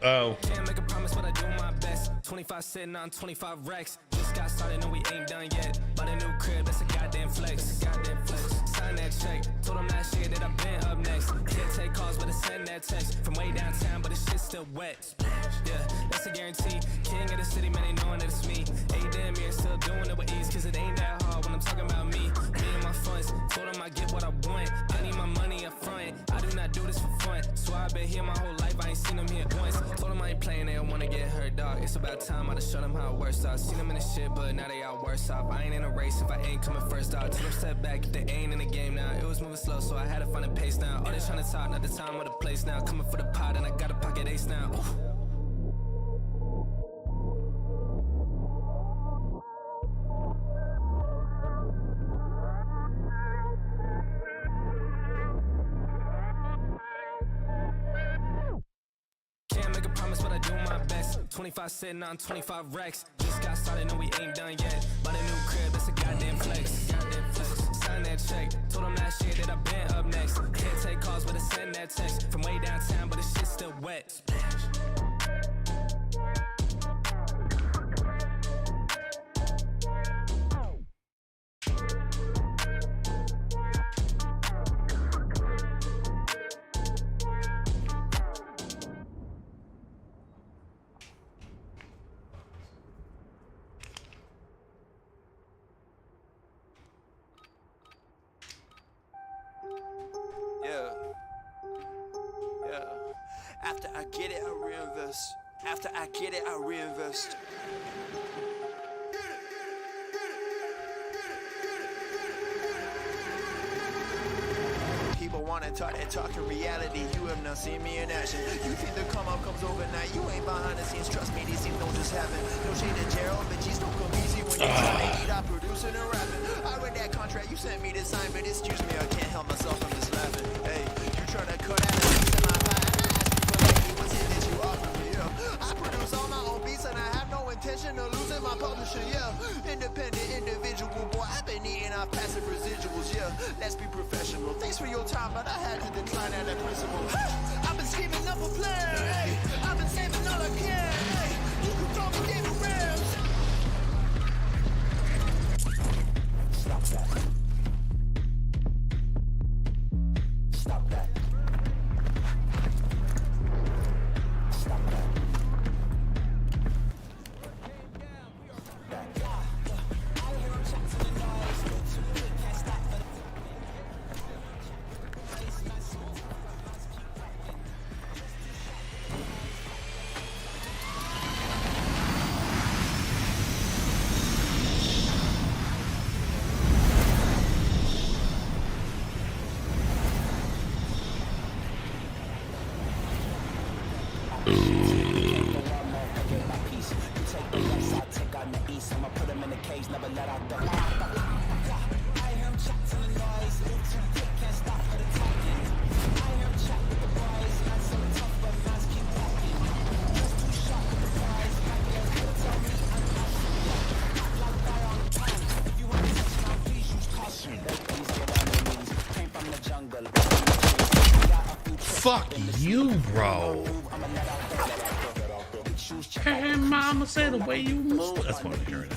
Oh. Can't make a promise, but I do my best. 25 sitting on 25 racks. Just got started, no, we ain't done yet. Bought a new crib, that's a goddamn flex. Sign that check. Told him last year that I've been up next. Can't take calls, but I send that text. From way downtown, but the shit's still wet. Yeah, that's a guarantee. King of the city, man, they knowing that it's me. Ain't damn near still doing it with ease, cause it ain't that hard when I'm talking about me. Me and my funds. Told him I get what I want. I need my money up front. I do not do this for fun. So I've been here my whole life, I ain't seen him here once. Told him I ain't playing, they don't wanna get hurt, dog. It's about time I just show them how it works out. Seen them in the shit, but now they out worse off. I ain't in a race if I ain't coming first, dog. Tell them step back if they ain't in the game now. It was moving slow, so I had to find a pace now. All they trying to talk, not the time or the place now. Coming for the pot, and I got a pocket ace now. Ooh. Can't make a promise, but I do my best. 25 sitting on 25 racks. Just got started, no, we ain't done yet. Bought a new crib, that's a goddamn flex. text from way downtown, but the shit's still wet. Yeah. After I get it, I reinvest. After I get it, I reinvest. People wanna talk that talk in reality. You have not seen me in action. You think the come up comes overnight. You ain't behind the scenes. Trust me, these things don't just happen. No shade to Gerald, but G's don't come easy when you're trying to eat out producing and rapping. I read that contract you sent me to sign, but excuse me, I can't help myself. I'm just laughing. Hey, you trying to cut out a piece of my pie? I asked you for lately, what's it that you offer me? Yeah. I produce all my own beats and I have no intention of losing my publishing. Yeah, independent individual boy. I've been eating off passive residuals. Yeah, let's be professional. Thanks for your time, but I had to decline at that principle. I've been scheming up a plan. Hey, I've been saving all I can. Hey, you can throw me David Rams. Stop that. Stop that. Stop that. Fuck you, bro. Hey, mama, say the way you move. That's what I'm hearing now.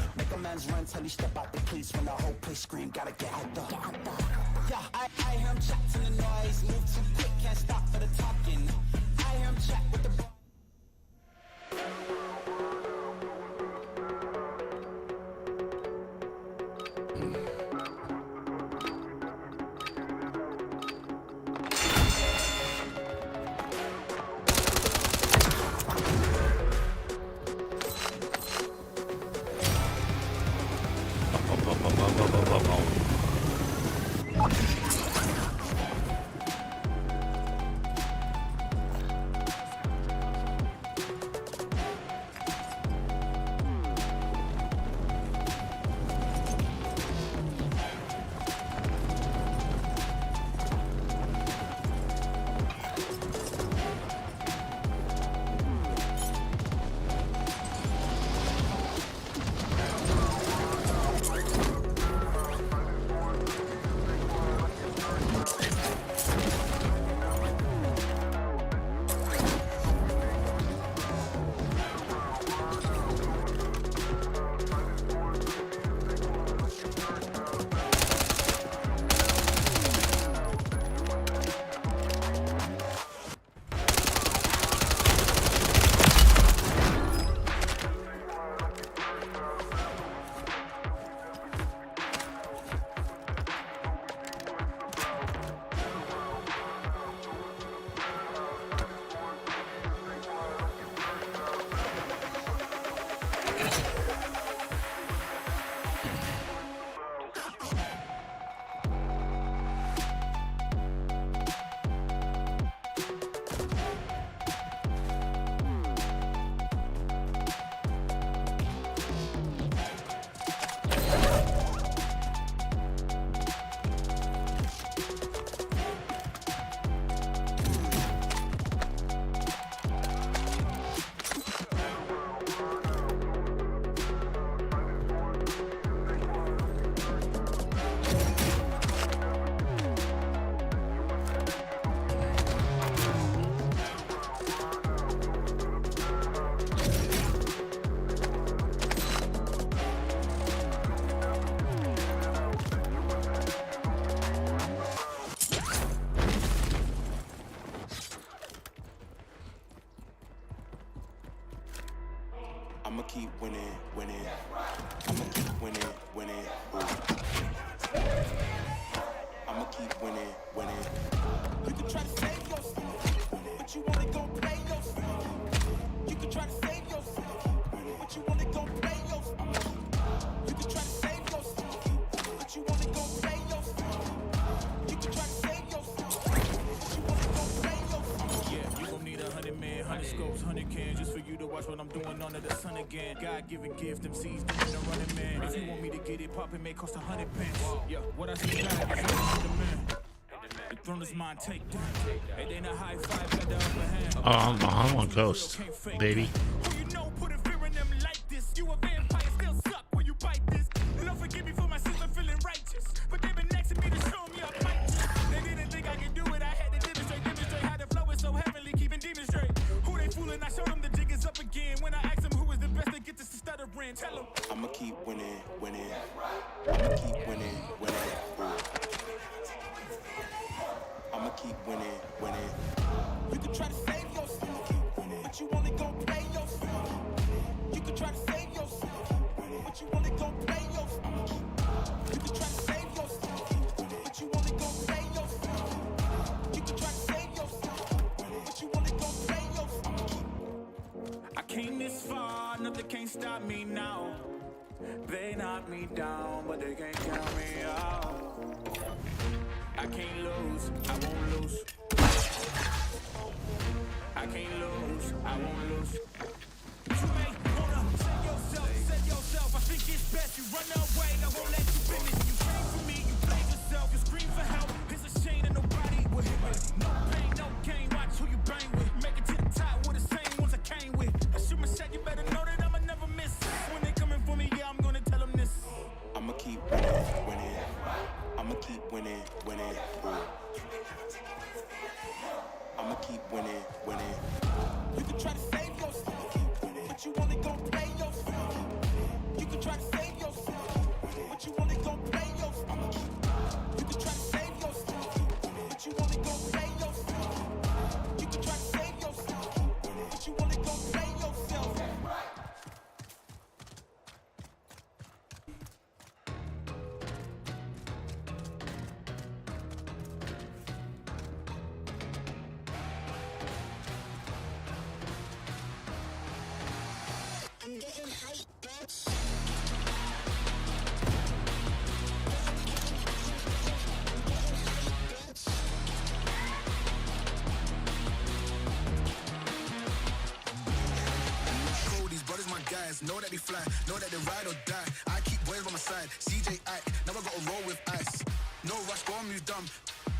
winning. I'ma keep winning, winning. I'ma keep winning, winning. You can try to save yourself, but you wanna go play yourself. You can try to save yourself, but you wanna go play yourself. You can try to save yourself, but you wanna go play yourself. You can try to save yourself, but you wanna go play yourself. Yeah, you gon' need 100 men, 100 scopes, 100 cans, just for you to watch what I'm doing under the sun again. God-given gift, them seeds doing the running man. If you want me to get it poppin', may cost 100 pence. Yeah, what I see now is the man. The throne is mine, take that. It ain't a high five, got the upper hand. Oh, I'm on Coast, baby. Who you know put a fear in them like this? You a vampire, still suck when you bite this. Lord forgive me for my sins, I'm feeling righteous. But they've been next to me to show me I might just. They didn't think I could do it, I had to demonstrate how the flow is so heavenly, keeping demons straight. Who they fooling? I showed them the jig is up again. When I asked them who was the best, they get this to stutter brand. Tell them I'ma keep winning, winning. I'ma keep winning, winning. I'ma keep winning, winning. You can try to save yourself, but you wanna go play yourself. You can try to save yourself, but you wanna go play yourself. You can try to save yourself, but you wanna go play yourself. You can try to save yourself, but you wanna go play yourself. I came this far, nothing can't stop me now. They knock me down, but they can't count me out. I can't lose, I won't lose. I can't lose, I won't lose. You may wanna save yourself. I think it's best you run away, I won't let you finish. You came for me, you played yourself, you scream for help. It's a shame that nobody will hit me. No pain, no gain, watch who you bang with. Make it to the top with the same ones I came with. I shoot my shot, you better know that I'ma never miss. When they coming for me, yeah, I'm gonna tell them this. I'ma keep winning, winning. I'ma keep winning, winning. I'ma keep winning, winning. You can try to save yourself, but you wanna go play yourself. You can try to save yourself, but you wanna go play yourself. You can try to save yourself, but you wanna go play yourself. You can try to save yourself, but you wanna go play yourself. Know that they fly, know that they ride or die. I keep boys by my side. CJ Ike, now I gotta roll with ice. No rush, go on, move dumb.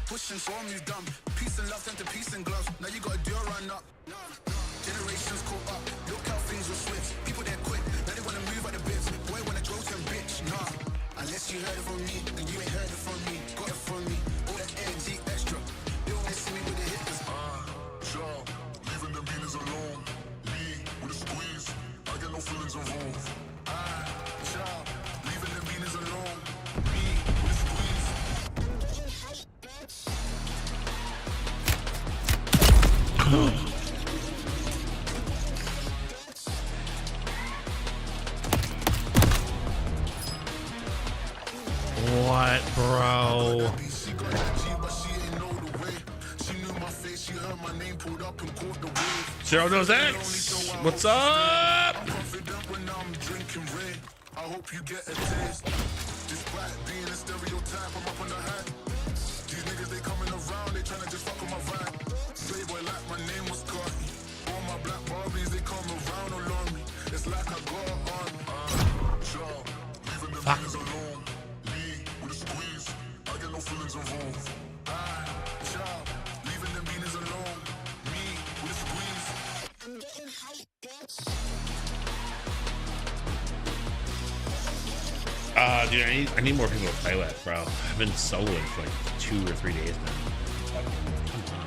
Pushing, so on, move dumb. Peace and love turn to peace and gloves. Now you gotta do a run up. Generations caught up. Look how things will switch. People they're quick, now they wanna move out the bits. Boy wanna grow some bitch, nah. Unless you heard it from me, then you ain't heard it from me. Got it from me. All the eggs eat extra. They always see me with the hitters. Child, leaving them beaners alone. Me with a squeeze. I get no feelings involved. Child, leaving them beaners alone. Me with a squeeze. What, bro? Zero Nose X, what's up? I hope you get a taste. Despite being a stereotype, I'm up on the high. These niggas, they coming around, they tryna just fuck on my vibe. Playboy like my name was Cardi. All my black Barbies, they come around along me. It's like I got on me. Child, leaving them beaners alone. Me with a squeeze. I get no feelings involved. Child, leaving them beaners alone. Me with a squeeze. I'm getting hype, bitch. Dude, I need more people to play with, bro. I've been soloing for like 2 or 3 days now. Come on.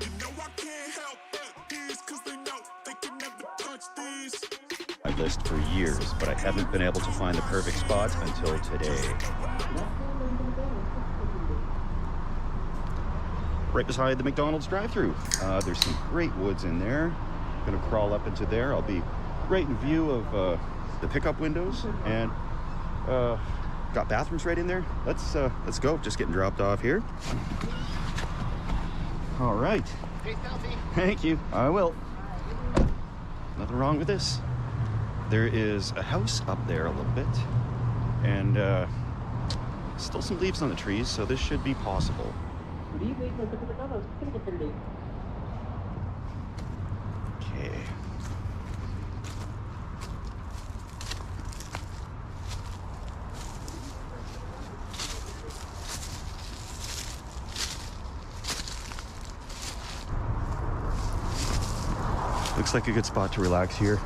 You know I can't help but these, cause they know they can never I've listed for years, but I haven't been able to find the perfect spot until today. Right beside the McDonald's drive-thru. There's some great woods in there. Gonna crawl up into there. I'll be right in view of the pickup windows, and got bathrooms right in there. Let's go. Just getting dropped off here. All right. Thank you. I will. Nothing wrong with this. There is a house up there a little bit, and still some leaves on the trees, so this should be possible. Okay. Looks like a good spot to relax here.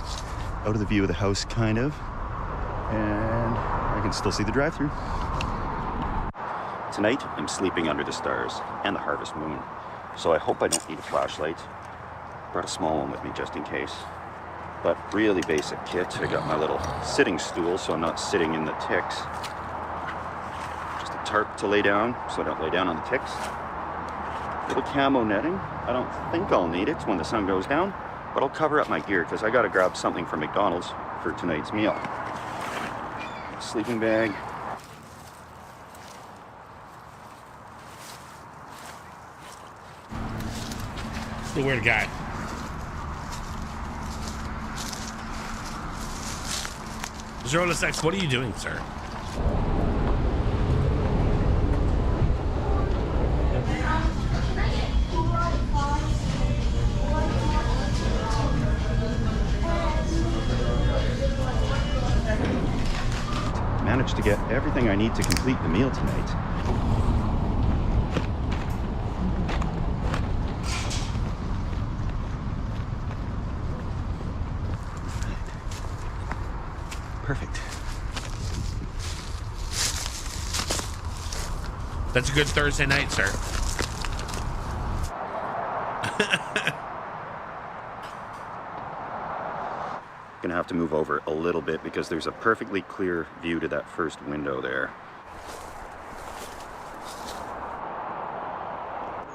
Out of the view of the house, kind of. And I can still see the drive-thru. Tonight, I'm sleeping under the stars and the harvest moon. So I hope I don't need a flashlight. Brought a small one with me just in case. But really basic kit. I got my little sitting stool so I'm not sitting in the ticks. Just a tarp to lay down so I don't lay down on the ticks. Little camo netting. I don't think I'll need it when the sun goes down. But I'll cover up my gear because I gotta grab something from McDonald's for tonight's meal. Sleeping bag. The weird guy. Zerolus X, what are you doing, sir? Managed to get everything I need to complete the meal tonight. Perfect. That's a good Thursday night, sir. Gonna have to move over a little bit because there's a perfectly clear view to that first window there.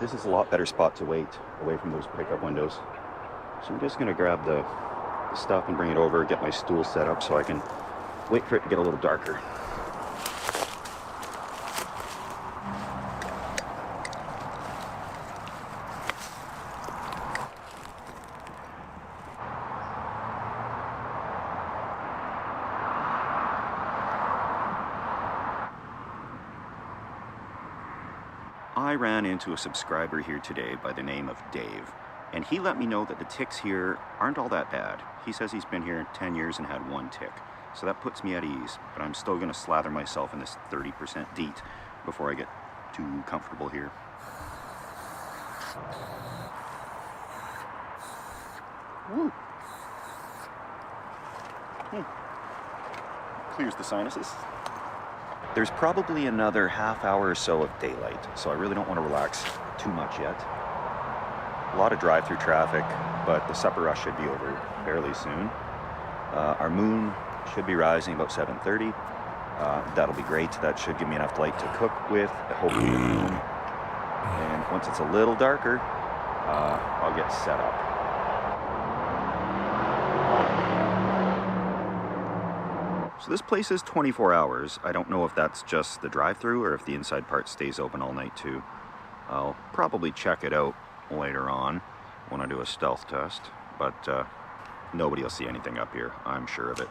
This is a lot better spot to wait, away from those pickup windows. So I'm just gonna grab the stuff and bring it over, get my stool set up so I can wait for it to get a little darker. I ran into a subscriber here today by the name of Dave, and he let me know that the ticks here aren't all that bad. He says he's been here 10 years and had one tick, so that puts me at ease, but I'm still gonna slather myself in this 30% DEET before I get too comfortable here. Woo. Clears the sinuses. There's probably another half hour or so of daylight, so I really don't want to relax too much yet. A lot of drive-through traffic, but the supper rush should be over fairly soon. Our moon should be rising about 7:30. That'll be great. That should give me enough light to cook with, hopefully the moon. And once it's a little darker, I'll get set up. So this place is 24 hours. I don't know if that's just the drive-thru or if the inside part stays open all night too. I'll probably check it out later on when I do a stealth test, but nobody will see anything up here, I'm sure of it.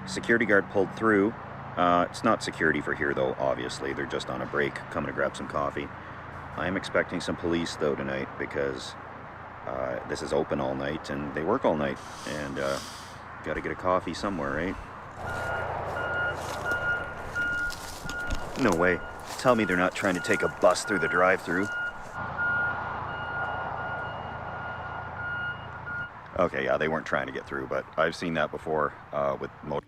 Security guard pulled through. It's not security for here though, obviously. They're just on a break, coming to grab some coffee. I am expecting some police though tonight because this is open all night and they work all night, and gotta get a coffee somewhere, right? No way. Tell me they're not trying to take a bus through the drive-thru. Okay, yeah, they weren't trying to get through, but I've seen that before with motor.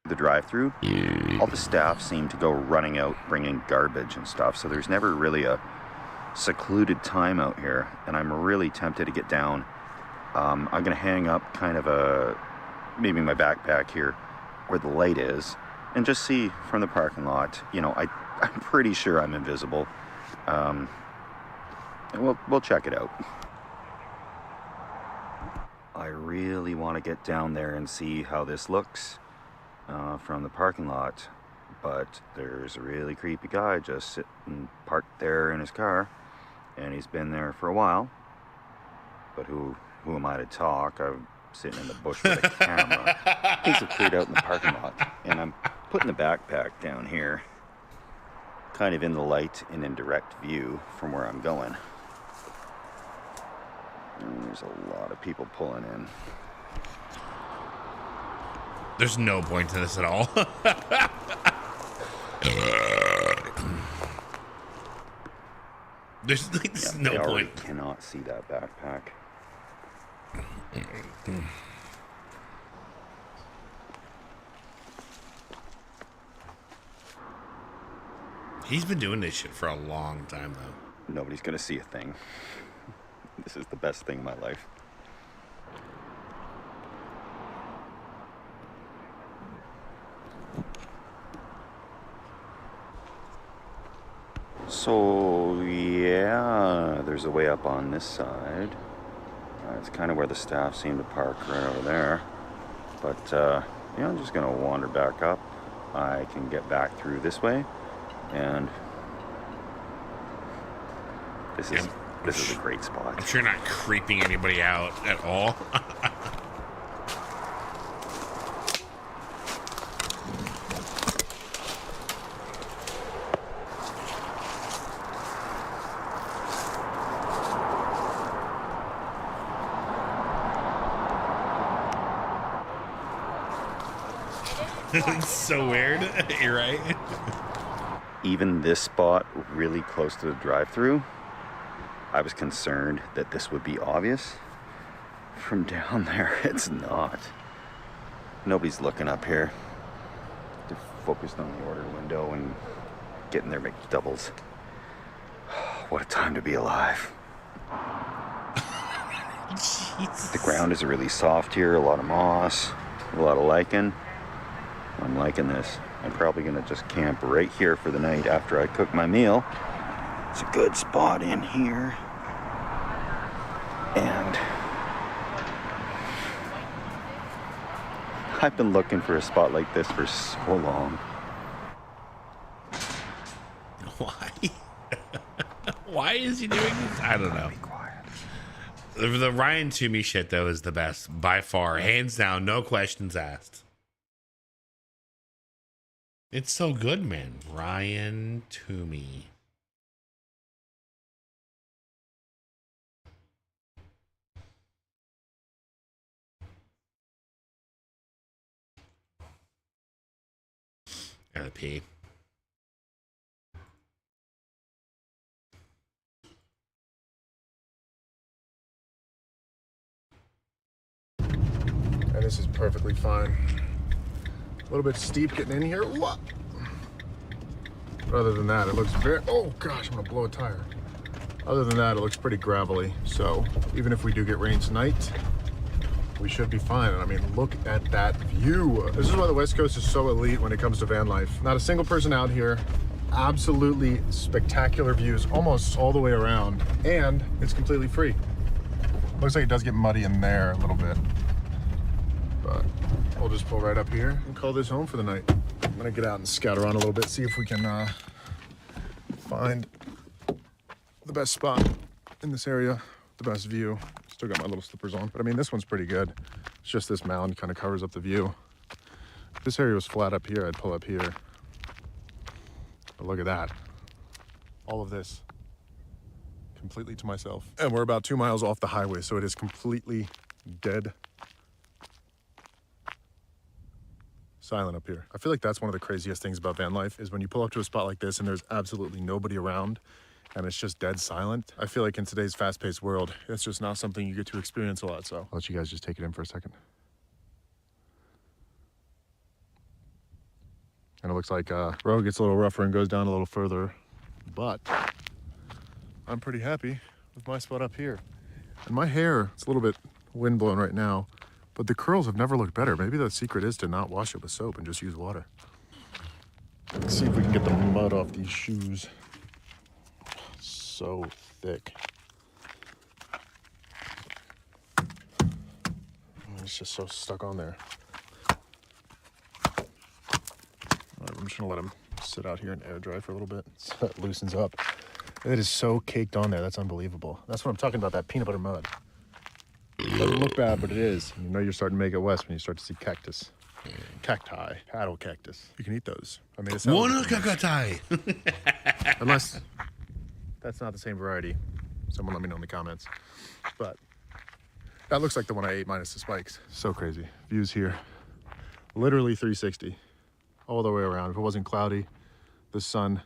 the drive-through, all the staff seem to go running out bringing garbage and stuff, so there's never really a secluded time out here, and I'm really tempted to get down. I'm gonna hang up kind of maybe my backpack here where the light is and just see from the parking lot. You know, I'm pretty sure I'm invisible. And we'll check it out. I really want to get down there and see how this looks from the parking lot, but there's a really creepy guy just sitting parked there in his car, and he's been there for a while. But who am I to talk? I'm sitting in the bush with a camera. Things have cleared out in the parking lot, and I'm putting the backpack down here, kind of in the light and in direct view from where I'm going. And there's a lot of people pulling in. There's no point to this at all. There's no point. Cannot see that backpack. He's been doing this shit for a long time, though. Nobody's gonna see a thing. This is the best thing in my life. So, yeah, there's a way up on this side. It's kind of where the staff seem to park, right over there. But, yeah, I'm just gonna wander back up. I can get back through this way, and this is a great spot. I'm sure you're not creeping anybody out at all. It's so weird. You're right. Even this spot really close to the drive-thru, I was concerned that this would be obvious. From down there, it's not. Nobody's looking up here. They're focused on the order window and getting their McDoubles. What a time to be alive. Jesus. The ground is really soft here, a lot of moss, a lot of lichen. I'm liking this. I'm probably gonna just camp right here for the night after I cook my meal. It's a good spot in here. And I've been looking for a spot like this for so long. Why? Why is he doing this? I don't know. Be quiet. The Ryan Toomey shit, though, is the best by far. Hands down, no questions asked. It's so good, man. Ryan Toomey. Gotta pee. And this is perfectly fine. A little bit steep getting in here. What? But other than that, it looks very, oh gosh, I'm gonna blow a tire. Other than that, it looks pretty gravelly. So even if we do get rain tonight, we should be fine. And I mean, look at that view. This is why the West Coast is so elite when it comes to van life. Not a single person out here. Absolutely spectacular views almost all the way around. And it's completely free. Looks like it does get muddy in there a little bit. But we'll just pull right up here and call this home for the night. I'm gonna get out and scout around a little bit, see if we can find the best spot in this area, the best view. Still got my little slippers on, but I mean, this one's pretty good. It's just this mound kind of covers up the view. If this area was flat up here, I'd pull up here. But look at that. All of this completely to myself. And we're about 2 miles off the highway, so it is completely dead silent up here. I feel like that's one of the craziest things about van life is when you pull up to a spot like this and there's absolutely nobody around and it's just dead silent. I feel like in today's fast-paced world, it's just not something you get to experience a lot. So I'll let you guys just take it in for a second. And it looks like road gets a little rougher and goes down a little further. But I'm pretty happy with my spot up here. And my hair, it's a little bit windblown right now, but the curls have never looked better. Maybe the secret is to not wash it with soap and just use water. Let's see if we can get the mud off these shoes. So thick. It's just so stuck on there. All right, I'm just gonna let them sit out here and air dry for a little bit so it loosens up. It is so caked on there, that's unbelievable. That's what I'm talking about, that peanut butter mud. It doesn't look bad, but it is. You know you're starting to make it west when you start to see cactus. Cacti, paddle cactus. You can eat those. I made a salad. One cacti. Unless that's not the same variety. Someone let me know in the comments. But that looks like the one I ate minus the spikes. So crazy. Views here. Literally 360. All the way around. If it wasn't cloudy, the sun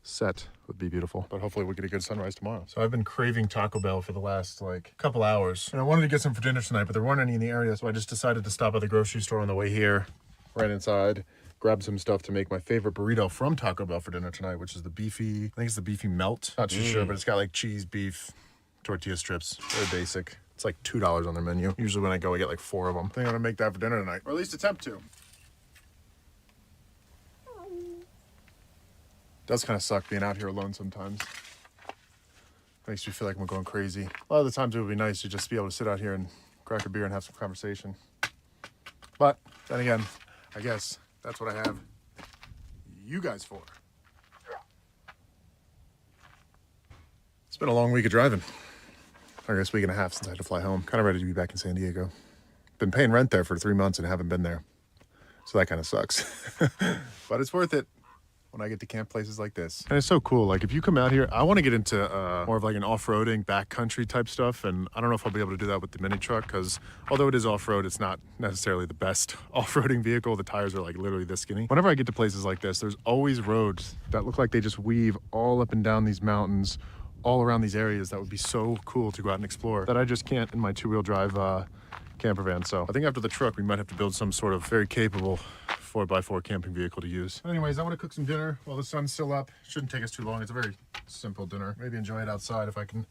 set would be beautiful. But hopefully we'll get a good sunrise tomorrow. So I've been craving Taco Bell for the last couple hours. And I wanted to get some for dinner tonight, but there weren't any in the area. So I just decided to stop at the grocery store on the way here. Right inside. Grab some stuff to make my favorite burrito from Taco Bell for dinner tonight, which is the beefy, I think it's the beefy melt. Not too sure, but it's got like cheese, beef, tortilla strips. Very basic. It's like $2 on their menu. Usually when I go, I get like 4 of them. I think I'm gonna make that for dinner tonight, or at least attempt to. Does kind of suck being out here alone sometimes. Makes me feel like I'm going crazy. A lot of the times it would be nice to just be able to sit out here and crack a beer and have some conversation. But then again, I guess that's what I have you guys for. It's been a long week of driving. I guess week and a half since I had to fly home. Kind of ready to be back in San Diego. Been paying rent there for 3 months and haven't been there. So that kind of sucks. But it's worth it when I get to camp places like this. And it's so cool. Like if you come out here, I want to get into more of like an off-roading, backcountry type stuff. And I don't know if I'll be able to do that with the mini truck because although it is off-road, it's not necessarily the best off-roading vehicle. The tires are like literally this skinny. Whenever I get to places like this, there's always roads that look like they just weave all up and down these mountains, all around these areas that would be so cool to go out and explore that I just can't in my 2-wheel drive camper van. So I think after the truck, we might have to build some sort of very capable 4x4 camping vehicle to use. Anyways, I want to cook some dinner while the sun's still up. Shouldn't take us too long. It's a very simple dinner. Maybe enjoy it outside if I can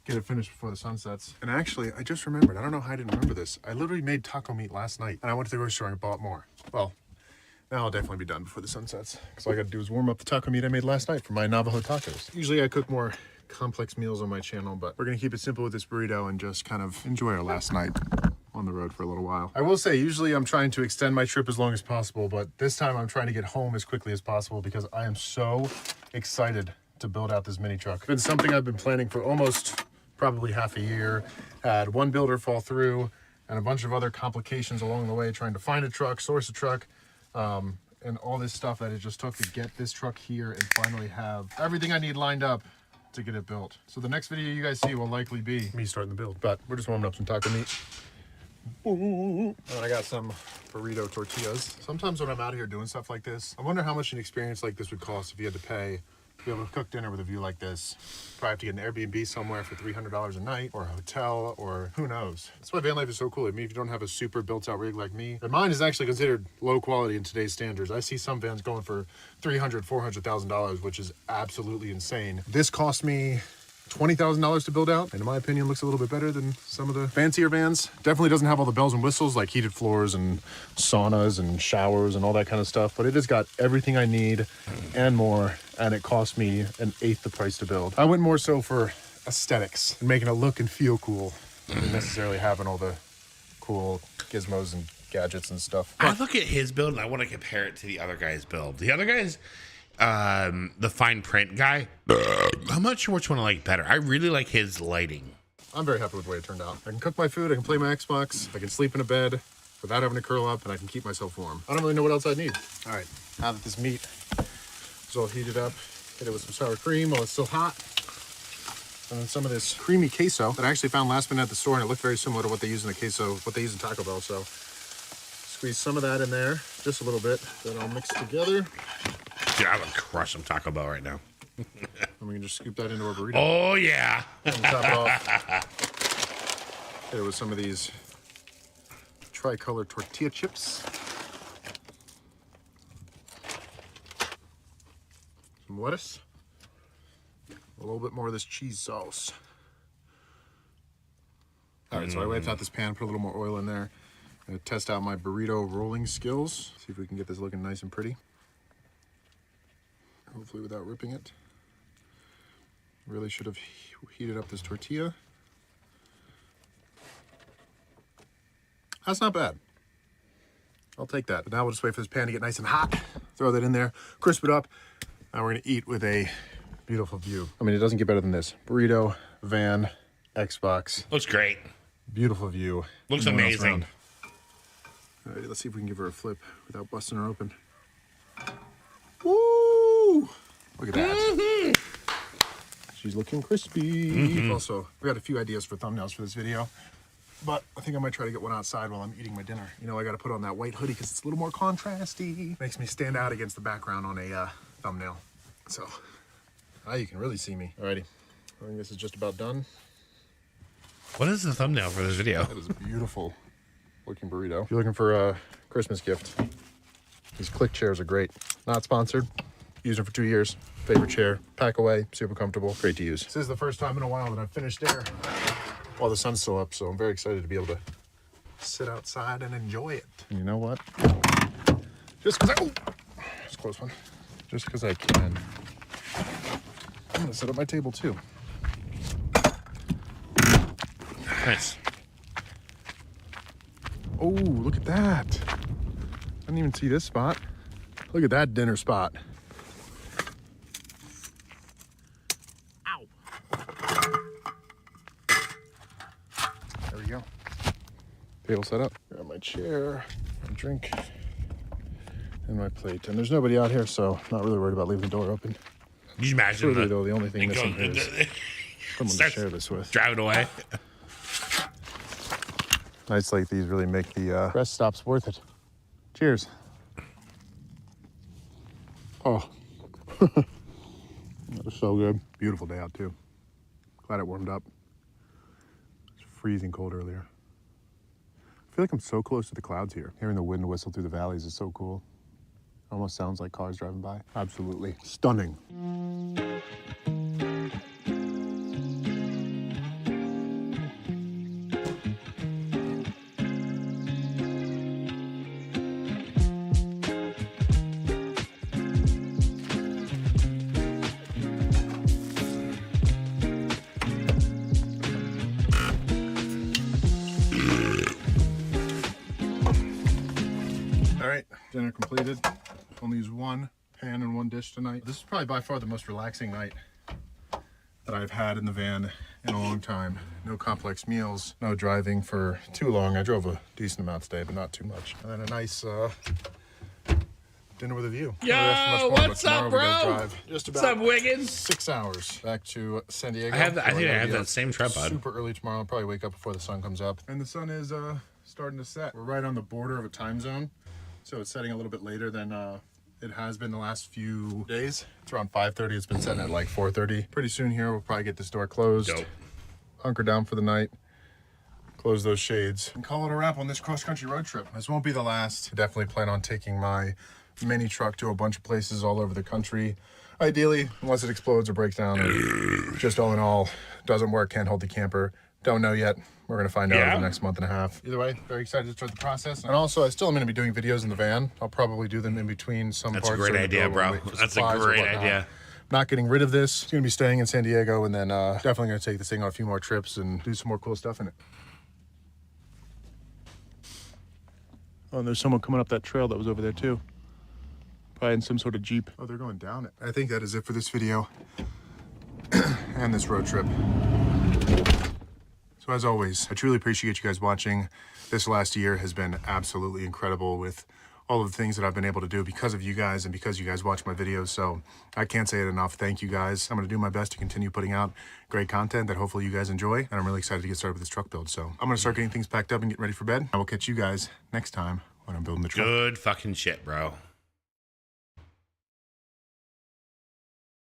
get it finished before the sun sets. And actually, I just remembered, I don't know how I didn't remember this. I literally made taco meat last night and I went to the grocery store and bought more. Well, now I'll definitely be done before the sun sets. Because all I got to do is warm up the taco meat I made last night for my Navajo tacos. Usually I cook more complex meals on my channel, but we're going to keep it simple with this burrito and just kind of enjoy our last night on the road for a little while. I will say, usually I'm trying to extend my trip as long as possible, but this time I'm trying to get home as quickly as possible because I am so excited to build out this mini truck. It's been something I've been planning for almost probably half a year. Had one builder fall through and a bunch of other complications along the way, trying to find a truck, source a truck, and all this stuff that it just took to get this truck here and finally have everything I need lined up to get it built. So the next video you guys see will likely be me starting the build, but we're just warming up some taco meat. And I got some burrito tortillas. Sometimes when I'm out here doing stuff like this, I wonder how much an experience like this would cost if you had to pay to be able to cook dinner with a view like this. Probably have to get an Airbnb somewhere for $300 a night, or a hotel, or who knows. That's why van life is so cool. I mean, if you don't have a super built out rig like me, and mine is actually considered low quality in today's standards. I see some vans going for $300,000, $400,000, which is absolutely insane. This cost me $20,000 to build out, and in my opinion looks a little bit better than some of the fancier vans. Definitely doesn't have all the bells and whistles like heated floors and saunas and showers and all that kind of stuff, but it has got everything I need and more, and it cost me 1/8 the price to build. I went more so for aesthetics and making it look and feel cool than necessarily having all the cool gizmos and gadgets and stuff. I look at his build and I want to compare it to the other guy's build. The other guy's the fine print guy, I'm not sure which one I like better. I really like his lighting. I'm very happy with the way it turned out. I can cook my food, I can play my Xbox, I can sleep in a bed without having to curl up, and I can keep myself warm. I don't really know what else I need. All right, now that this meat is all heated up, hit it with some sour cream while it's still hot. And then some of this creamy queso that I actually found last minute at the store, and it looked very similar to what they use in the queso, what they use in Taco Bell. So squeeze some of that in there, just a little bit, then I'll mix together. Dude, I would crush some Taco Bell right now. And we can just scoop that into our burrito. Oh, yeah. And top it off. Hit it with some of these tricolor tortilla chips. some lettuce, a little bit more of this cheese sauce. All right, so I wiped out this pan, put a little more oil in there. I'm gonna test out my burrito rolling skills. See if we can get this looking nice and pretty. Hopefully without ripping it. Really should have heated up this tortilla. That's not bad. I'll take that. But now we'll just wait for this pan to get nice and hot. Throw that in there, crisp it up. Now we're gonna eat with a beautiful view. I mean, it doesn't get better than this. Burrito, van, Xbox. Looks great. Beautiful view. Looks No one else amazing. around. All right, let's see if we can give her a flip without busting her open. Woo! Look at that. She's looking crispy. Also, we got a few ideas for thumbnails for this video, but I think I might try to get one outside while I'm eating my dinner. You know, I got to put on that white hoodie because it's a little more contrasty. Makes me stand out against the background on a thumbnail. So now you can really see me. Alrighty, I think this is just about done. What is the thumbnail for this video? That is a beautiful looking burrito. If you're looking for a Christmas gift, these click chairs are great. Not sponsored. Used them for 2 years. Favorite chair. Pack away. Super comfortable. Great to use. This is the first time in a while that I've finished there while the sun's still up, so I'm very excited to be able to sit outside and enjoy it. And you know what? Just because I... Oh! That's a close one. Just because I can. I'm going to set up my table too. Nice. Oh, look at that. I didn't even see this spot. Look at that dinner spot. Ow. There we go. Table set up. Grab my chair, my drink, and my plate. And there's nobody out here, so not really worried about leaving the door open. Can you imagine? Really, though, the only thing missing here is someone to share this with. Driving away. Nights like these really make the rest stops worth it. Cheers. Oh, that was so good. Beautiful day out too. Glad it warmed up. It's freezing cold earlier. I feel like I'm so close to the clouds here. Hearing the wind whistle through the valleys is so cool. Almost sounds like cars driving by. Absolutely stunning. All right, dinner completed. Only use one pan and one dish tonight. This is probably by far the most relaxing night that I've had in the van in a long time. No complex meals, no driving for too long. I drove a decent amount today, but not too much. And then a nice dinner with a view. Yo, what's up, bro? Just What's about up, Wiggins? 6 hours back to San Diego. I think I gotta have be that up same trip, bud. super early tomorrow. I'll probably wake up before the sun comes up. And the sun is starting to set. We're right on the border of a time zone, so it's setting a little bit later than it has been the last few days. It's around 5:30. It's been setting at like 4:30. Pretty soon here, we'll probably get this door closed. Dope. Hunker down for the night. Close those shades and call it a wrap on this cross-country road trip. This won't be the last. I definitely plan on taking my mini truck to a bunch of places all over the country. Ideally, unless it explodes or breaks down, or just all in all, doesn't work, can't hold the camper. Don't know yet. We're gonna find out over the next month and a half. Either way, very excited to start the process. And also, I still am gonna be doing videos in the van. I'll probably do them in between some That's a parts. great of the idea, go bro. and wait for That's a supplies or great whatnot. idea. Not getting rid of this. It's gonna be staying in San Diego, and then definitely gonna take this thing on a few more trips and do some more cool stuff in it. Oh, and there's someone coming up that trail that was over there too. Probably in some sort of Jeep. Oh, they're going down it. I think that is it for this video and this road trip. So as always, I truly appreciate you guys watching. This last year has been absolutely incredible with all of the things that I've been able to do because of you guys and because you guys watch my videos. So I can't say it enough. Thank you guys. I'm gonna do my best to continue putting out great content that hopefully you guys enjoy. And I'm really excited to get started with this truck build. So I'm gonna start getting things packed up and getting ready for bed. I will catch you guys next time when I'm building the truck. Good fucking shit, bro.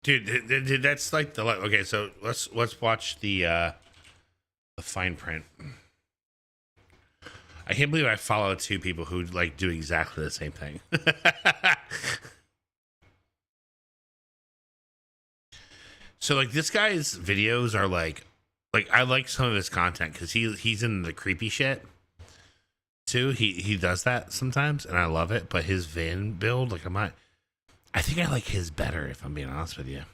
Dude, that's like the okay. So let's watch the fine print. I can't believe I follow two people who like do exactly the same thing. So like this guy's videos are like I like some of his content because he's in the creepy shit too. He does that sometimes and I love it. But his van build, like I think I like his better if I'm being honest with you.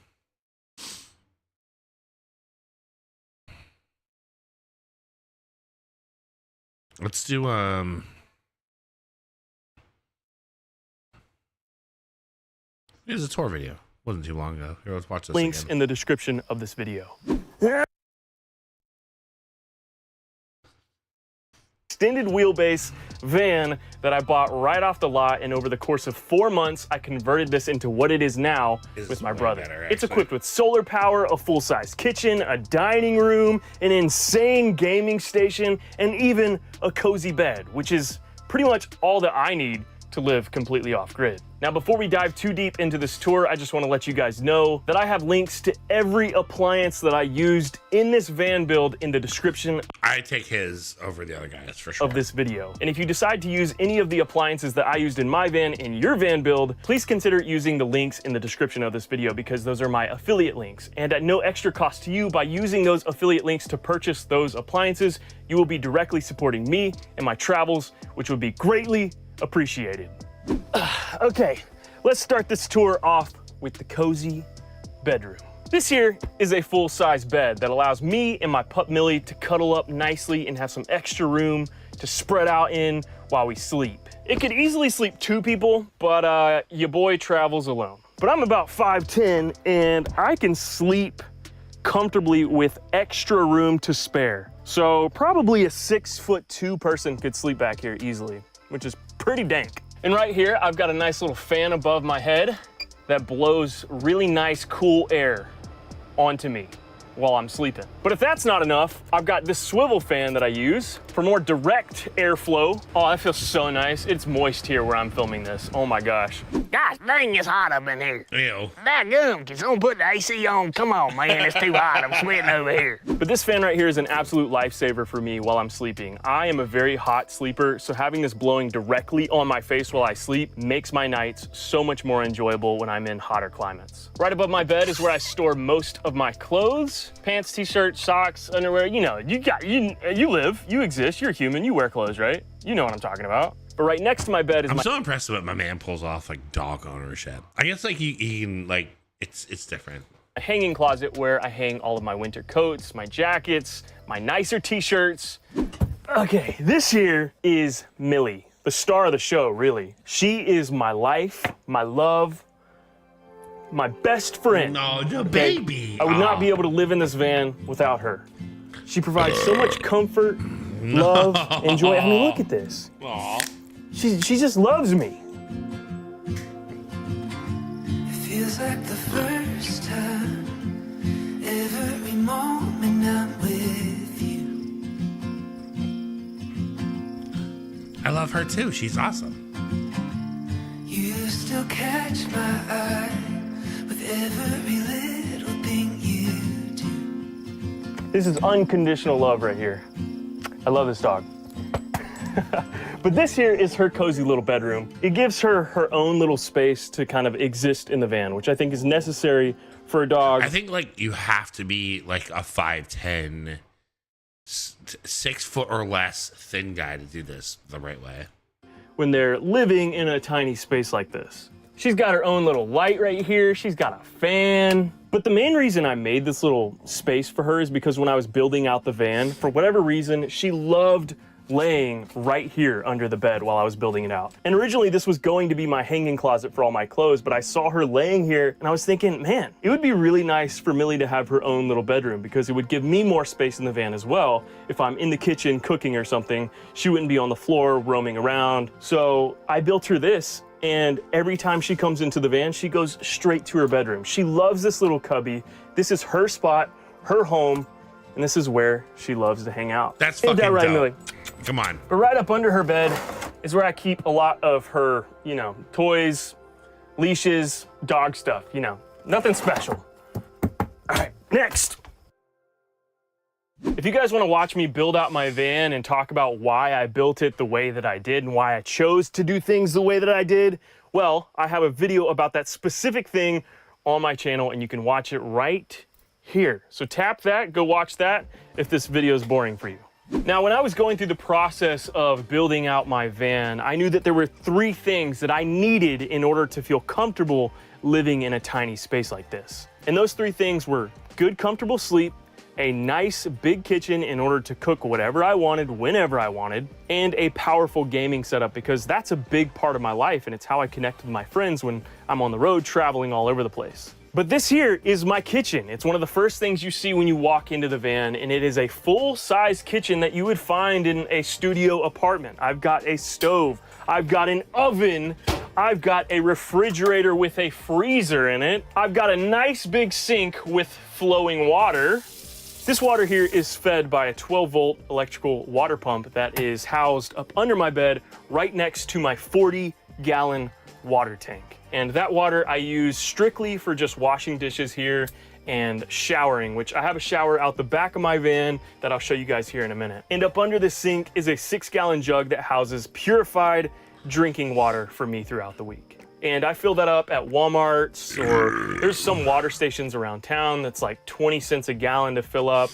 Let's do here's a tour video. Wasn't too long ago. Here, let's watch this Links again. in the description of this video. Extended wheelbase van that I bought right off the lot, and over the course of 4 months, I converted this into what it is now with my brother. It's equipped with solar power, a full-size kitchen, a dining room, an insane gaming station, and even a cozy bed, which is pretty much all that I need to live completely off-grid. Now, before we dive too deep into this tour, I just want to let you guys know that I have links to every appliance that I used in this van build in the description. I take his over the other guys for sure. Of this video. And if you decide to use any of the appliances that I used in my van in your van build, please consider using the links in the description of this video because those are my affiliate links. And at no extra cost to you, by using those affiliate links to purchase those appliances, you will be directly supporting me and my travels, which would be greatly appreciated. Okay, let's start this tour off with the cozy bedroom. This here is a full-size bed that allows me and my pup Millie to cuddle up nicely and have some extra room to spread out in while we sleep. It could easily sleep 2 people, but your boy travels alone. But I'm about 5'10", and I can sleep comfortably with extra room to spare. So probably a 6'2" person could sleep back here easily, which is pretty dank. And right here, I've got a nice little fan above my head that blows really nice, cool air onto me while I'm sleeping. But if that's not enough, I've got this swivel fan that I use for more direct airflow. Oh, that feels so nice. It's moist here where I'm filming this. Oh my gosh. Gosh dang, it's hot up in here. Ew. Daggum, can someone put the AC on? Come on, man, it's too hot. I'm sweating over here. But this fan right here is an absolute lifesaver for me while I'm sleeping. I am a very hot sleeper, so having this blowing directly on my face while I sleep makes my nights so much more enjoyable when I'm in hotter climates. Right above my bed is where I store most of my clothes, pants, t-shirts, socks, underwear. You know, you live, you exist, you're human, you wear clothes, right? You know what I'm talking about. But right next to my bed is I'm so impressed with what my man pulls off, like dog ownership. I guess like he can like it's different. A hanging closet where I hang all of my winter coats, my jackets, my nicer t-shirts. Okay, this here is Millie, the star of the show, really. She is my life, my love, my best friend. No, the baby. I would not be able to live in this van without her. She provides so much comfort, love, and joy. I mean, look at this. Aww. She just loves me. It feels like the first time, every moment I'm with you. I love her too. She's awesome. You still catch my eye with every little thing you do. This is unconditional love right here. I love this dog. But this here is her cozy little bedroom. It gives her her own little space to kind of exist in the van, which I think is necessary for a dog. I think like you have to be like a 5'10", 6 foot or less thin guy to do this the right way. When they're living in a tiny space like this. She's got her own little light right here. She's got a fan. But the main reason I made this little space for her is because when I was building out the van, for whatever reason, she loved laying right here under the bed while I was building it out. And originally this was going to be my hanging closet for all my clothes, but I saw her laying here and I was thinking, man, it would be really nice for Millie to have her own little bedroom because it would give me more space in the van as well. If I'm in the kitchen cooking or something, she wouldn't be on the floor roaming around. So I built her this, and every time she comes into the van, she goes straight to her bedroom. She loves this little cubby. This is her spot, her home, and this is where she loves to hang out. That's Ain't fucking that right, dope. Millie? Come on. But right up under her bed is where I keep a lot of her, you know, toys, leashes, dog stuff, you know, nothing special. All right, next. If you guys want to watch me build out my van and talk about why I built it the way that I did and why I chose to do things the way that I did, well, I have a video about that specific thing on my channel and you can watch it right here. So tap that, go watch that if this video is boring for you. Now, when I was going through the process of building out my van, I knew that there were 3 things that I needed in order to feel comfortable living in a tiny space like this. And those 3 things were good, comfortable sleep, a nice big kitchen in order to cook whatever I wanted, whenever I wanted, and a powerful gaming setup, because that's a big part of my life and it's how I connect with my friends when I'm on the road traveling all over the place. But this here is my kitchen. It's one of the first things you see when you walk into the van, and it is a full-size kitchen that you would find in a studio apartment. I've got a stove, I've got an oven, I've got a refrigerator with a freezer in it, I've got a nice big sink with flowing water. This water here is fed by a 12-volt electrical water pump that is housed up under my bed right next to my 40-gallon water tank. And that water I use strictly for just washing dishes here and showering, which I have a shower out the back of my van that I'll show you guys here in a minute. And up under the sink is a 6-gallon jug that houses purified drinking water for me throughout the week. And I fill that up at Walmart's, or there's some water stations around town that's like 20 cents a gallon to fill up.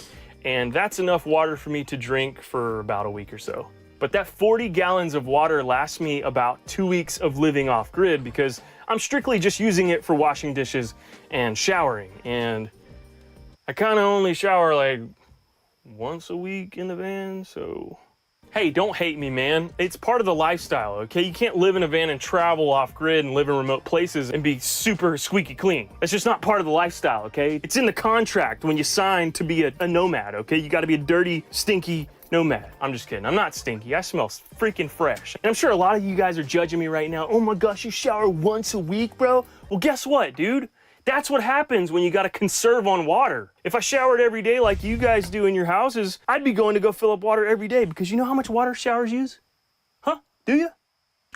And that's enough water for me to drink for about a week or so. But that 40 gallons of water lasts me about 2 weeks of living off grid, because I'm strictly just using it for washing dishes and showering. And I kind of only shower like once a week in the van, so... Hey, don't hate me, man. It's part of the lifestyle, okay? You can't live in a van and travel off grid and live in remote places and be super squeaky clean. That's just not part of the lifestyle, okay? It's in the contract when you sign to be a nomad, okay? You gotta be a dirty, stinky nomad. I'm just kidding. I'm not stinky. I smell freaking fresh. And I'm sure a lot of you guys are judging me right now. Oh my gosh, you shower once a week, bro? Well, guess what, dude? That's what happens when you gotta conserve on water. If I showered every day like you guys do in your houses, I'd be going to go fill up water every day, because you know how much water showers use? Huh? Do you?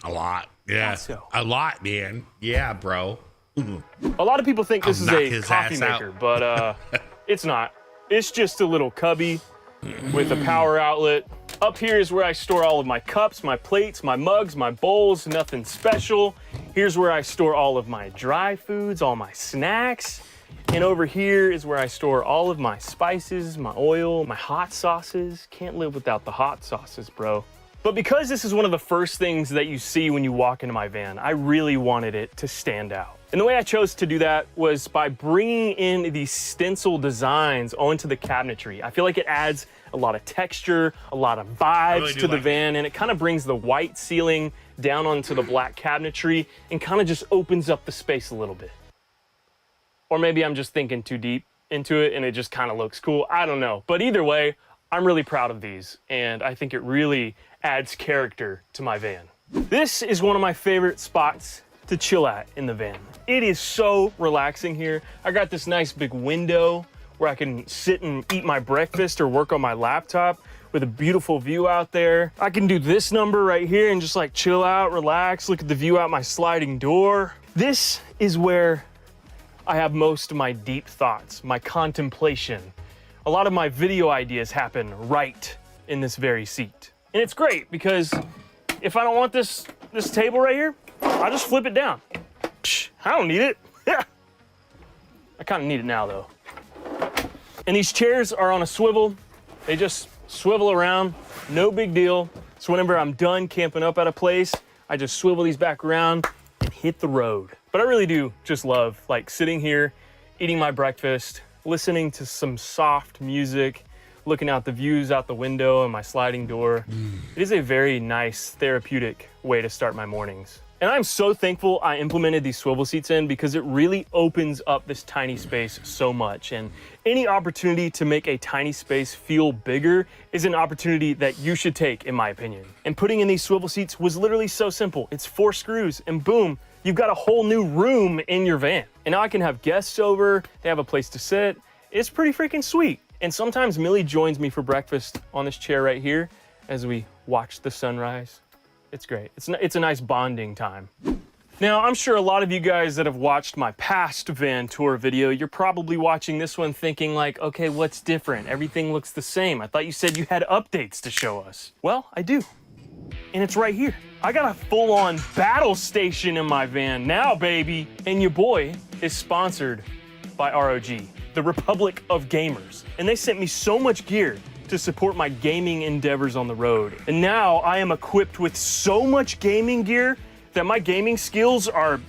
A lot. Yeah. So. A lot, man. Yeah, bro. A lot of people think this is a coffee maker, but it's not. It's just a little cubby with a power outlet. Up here is where I store all of my cups, my plates, my mugs, my bowls, nothing special. Here's where I store all of my dry foods, all my snacks. And over here is where I store all of my spices, my oil, my hot sauces. Can't live without the hot sauces, bro. But because this is one of the first things that you see when you walk into my van, I really wanted it to stand out. And the way I chose to do that was by bringing in these stencil designs onto the cabinetry. I feel like it adds a lot of texture, a lot of vibes to the van, and it kind of brings the white ceiling down onto the black cabinetry and kind of just opens up the space a little bit. Or maybe I'm just thinking too deep into it and it just kind of looks cool. I don't know. But either way, I'm really proud of these, and I think it really adds character to my van. This is one of my favorite spots to chill at in the van. It is so relaxing here. I got this nice big window where I can sit and eat my breakfast or work on my laptop with a beautiful view out there. I can do this number right here and just like chill out, relax, look at the view out my sliding door. This is where I have most of my deep thoughts, my contemplation. A lot of my video ideas happen right in this very seat. And it's great because if I don't want this table right here, I'll just flip it down. Psh, I don't need it. Yeah. I kind of need it now though. And these chairs are on a swivel. They just swivel around, no big deal. So whenever I'm done camping up at a place, I just swivel these back around and hit the road. But I really do just love like sitting here, eating my breakfast, listening to some soft music, looking out the views out the window and my sliding door. It is a very nice therapeutic way to start my mornings. And I'm so thankful I implemented these swivel seats in, because it really opens up this tiny space so much. And any opportunity to make a tiny space feel bigger is an opportunity that you should take, in my opinion. And putting in these swivel seats was literally so simple. It's 4 screws and boom, you've got a whole new room in your van. And now I can have guests over, they have a place to sit. It's pretty freaking sweet. And sometimes Millie joins me for breakfast on this chair right here as we watch the sunrise. It's great. It's a nice bonding time. Now, I'm sure a lot of you guys that have watched my past van tour video, you're probably watching this one thinking like, okay, what's different? Everything looks the same. I thought you said you had updates to show us. Well, I do. And it's right here. I got a full-on battle station in my van now, baby. And your boy is sponsored by ROG. the Republic of Gamers. And they sent me so much gear to support my gaming endeavors on the road. And now I am equipped with so much gaming gear that my gaming skills are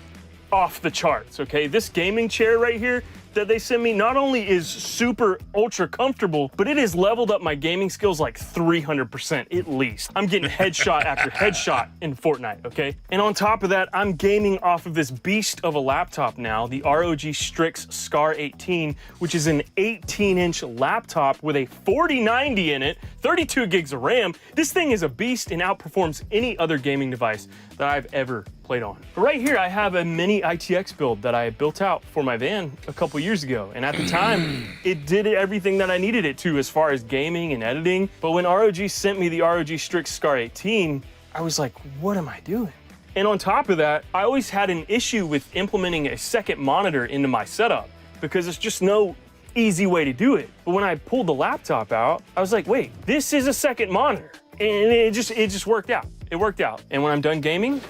off the charts, okay? This gaming chair right here that they sent me not only is super ultra comfortable, but it has leveled up my gaming skills like 300% at least. I'm getting headshot after headshot in Fortnite, okay? And on top of that, I'm gaming off of this beast of a laptop now, the ROG Strix Scar 18, which is an 18-inch laptop with a 4090 in it, 32 gigs of RAM. This thing is a beast and outperforms any other gaming device that I've ever played on. But right here, I have a mini ITX build that I built out for my van a couple years ago. And at the time, it did everything that I needed it to as far as gaming and editing. But when ROG sent me the ROG Strix Scar 18, I was like, what am I doing? And on top of that, I always had an issue with implementing a second monitor into my setup because there's just no easy way to do it. But when I pulled the laptop out, I was like, wait, this is a second monitor. And it just worked out. It worked out. And when I'm done gaming,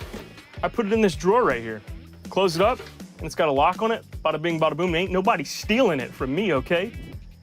I put it in this drawer right here. Close it up, and it's got a lock on it. Bada bing, bada boom. Ain't nobody stealing it from me, okay?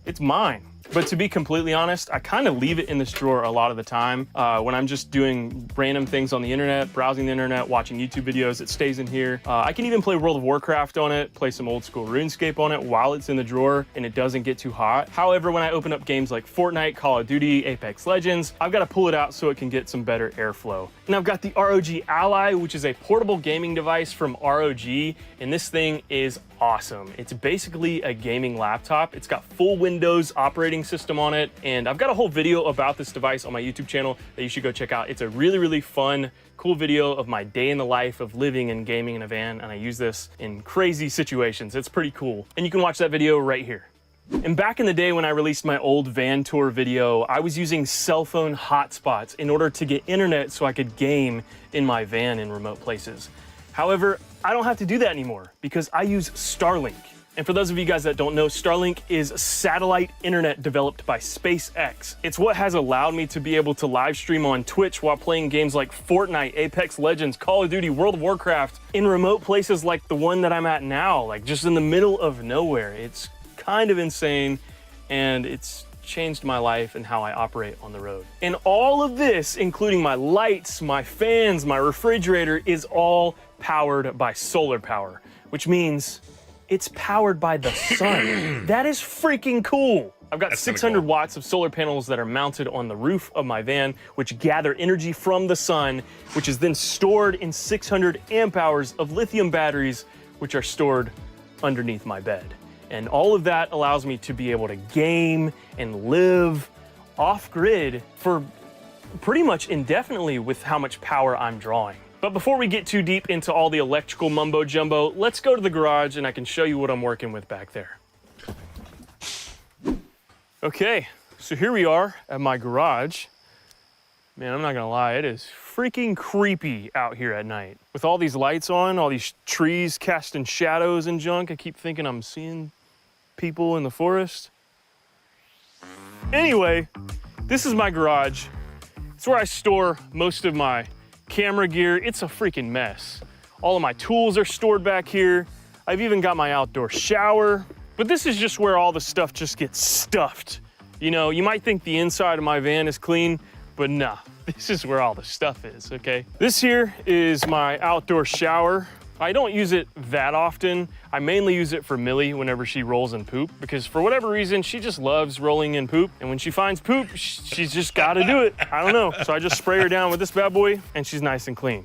It's mine. But to be completely honest, I kind of leave it in this drawer a lot of the time. When I'm just doing random things on the internet, browsing the internet, watching YouTube videos, it stays in here. I can even play World of Warcraft on it, play some old school RuneScape on it while it's in the drawer and it doesn't get too hot. However, when I open up games like Fortnite, Call of Duty, Apex Legends, I've got to pull it out so it can get some better airflow. And I've got the ROG Ally, which is a portable gaming device from ROG, and this thing is awesome. It's basically a gaming laptop. It's got full Windows operating system on it, and I've got a whole video about this device on my YouTube channel that you should go check out. It's a really, really fun, cool video of my day in the life of living and gaming in a van, and I use this in crazy situations. It's pretty cool, and you can watch that video right here. And back in the day when I released my old van tour video, I was using cell phone hotspots in order to get internet so I could game in my van in remote places. However, I don't have to do that anymore because I use Starlink. And for those of you guys that don't know, Starlink is satellite internet developed by SpaceX. It's what has allowed me to be able to live stream on Twitch while playing games like Fortnite, Apex Legends, Call of Duty, World of Warcraft in remote places like the one that I'm at now, like just in the middle of nowhere. It's kind of insane, and it's changed my life and how I operate on the road. And all of this, including my lights, my fans, my refrigerator, is all powered by solar power, which means it's powered by the sun. That is freaking cool. I've got 600 watts of solar panels that are mounted on the roof of my van, which gather energy from the sun, which is then stored in 600 amp hours of lithium batteries, which are stored underneath my bed. And all of that allows me to be able to game and live off-grid for pretty much indefinitely with how much power I'm drawing. But before we get too deep into all the electrical mumbo jumbo, let's go to the garage and I can show you what I'm working with back there. Okay, so here we are at my garage. Man, I'm not gonna lie, it is freaking creepy out here at night. With all these lights on, all these trees casting shadows and junk, I keep thinking I'm seeing people in the forest. Anyway, this is my garage. It's where I store most of my camera gear. It's a freaking mess. All of my tools are stored back here. I've even got my outdoor shower, but this is just where all the stuff just gets stuffed. You know, you might think the inside of my van is clean, but nah, this is where all the stuff is, okay? This here is my outdoor shower. I don't use it that often. I mainly use it for Millie whenever she rolls in poop, because for whatever reason, she just loves rolling in poop. And when she finds poop, she's just gotta do it. I don't know. So I just spray her down with this bad boy and she's nice and clean.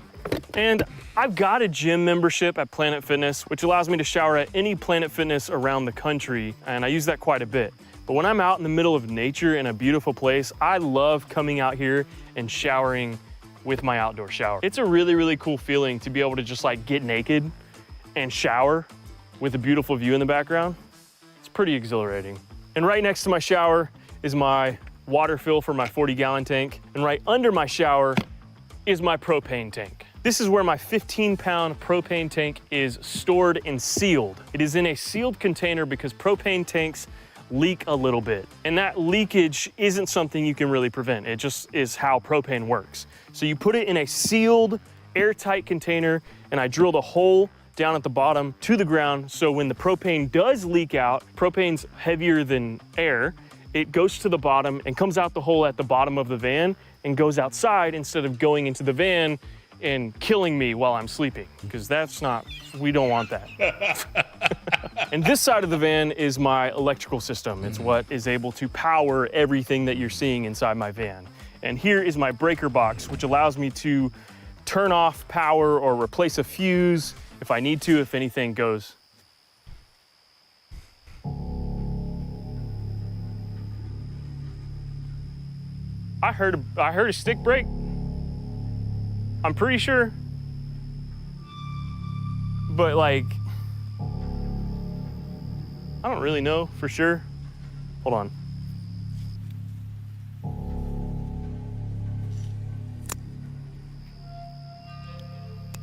And I've got a gym membership at Planet Fitness, which allows me to shower at any Planet Fitness around the country. And I use that quite a bit. But when I'm out in the middle of nature in a beautiful place, I love coming out here and showering with my outdoor shower. It's a really, really cool feeling to be able to just like get naked and shower with a beautiful view in the background. It's pretty exhilarating. And right next to my shower is my water fill for my 40-gallon tank. And right under my shower is my propane tank. This is where my 15-pound propane tank is stored and sealed. It is in a sealed container because propane tanks leak a little bit. And that leakage isn't something you can really prevent. It just is how propane works. So you put it in a sealed, airtight container, and I drilled a hole down at the bottom to the ground. So when the propane does leak out, propane's heavier than air, it goes to the bottom and comes out the hole at the bottom of the van and goes outside instead of going into the van and killing me while I'm sleeping, because we don't want that. And this side of the van is my electrical system. It's what is able to power everything that you're seeing inside my van. And here is my breaker box, which allows me to turn off power or replace a fuse if I need to, if anything goes. I heard a stick break. I'm pretty sure. But like, I don't really know for sure. Hold on.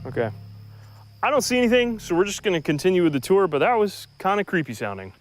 Okay. I don't see anything, so we're just gonna continue with the tour, but that was kind of creepy sounding.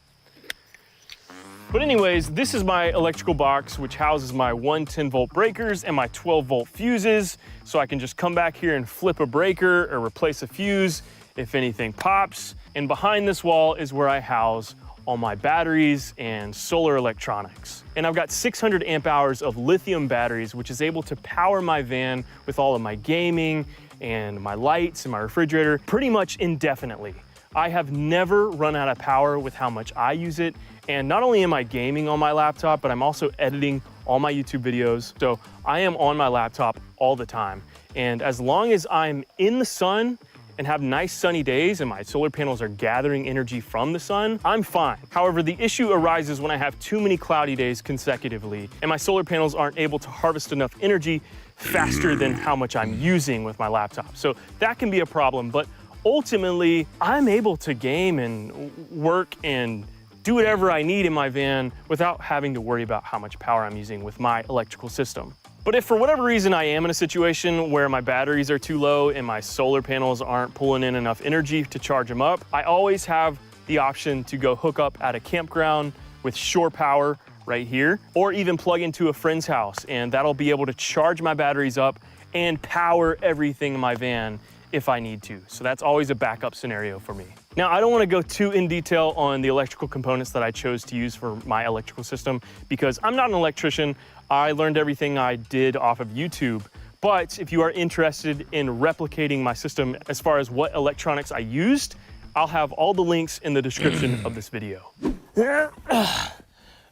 But anyways, this is my electrical box, which houses my 110-volt breakers and my 12-volt fuses, so I can just come back here and flip a breaker or replace a fuse if anything pops. And behind this wall is where I house all my batteries and solar electronics. And I've got 600 amp hours of lithium batteries, which is able to power my van with all of my gaming and my lights and my refrigerator pretty much indefinitely. I have never run out of power with how much I use it. And not only am I gaming on my laptop, but I'm also editing all my YouTube videos. So I am on my laptop all the time. And as long as I'm in the sun and have nice sunny days and my solar panels are gathering energy from the sun, I'm fine. However, the issue arises when I have too many cloudy days consecutively and my solar panels aren't able to harvest enough energy faster than how much I'm using with my laptop. So that can be a problem, but ultimately I'm able to game and work and do whatever I need in my van without having to worry about how much power I'm using with my electrical system. But if for whatever reason I am in a situation where my batteries are too low and my solar panels aren't pulling in enough energy to charge them up, I always have the option to go hook up at a campground with shore power right here, or even plug into a friend's house, and that'll be able to charge my batteries up and power everything in my van if I need to. So that's always a backup scenario for me. Now, I don't want to go too in detail on the electrical components that I chose to use for my electrical system because I'm not an electrician. I learned everything I did off of YouTube. But if you are interested in replicating my system as far as what electronics I used, I'll have all the links in the description of this video.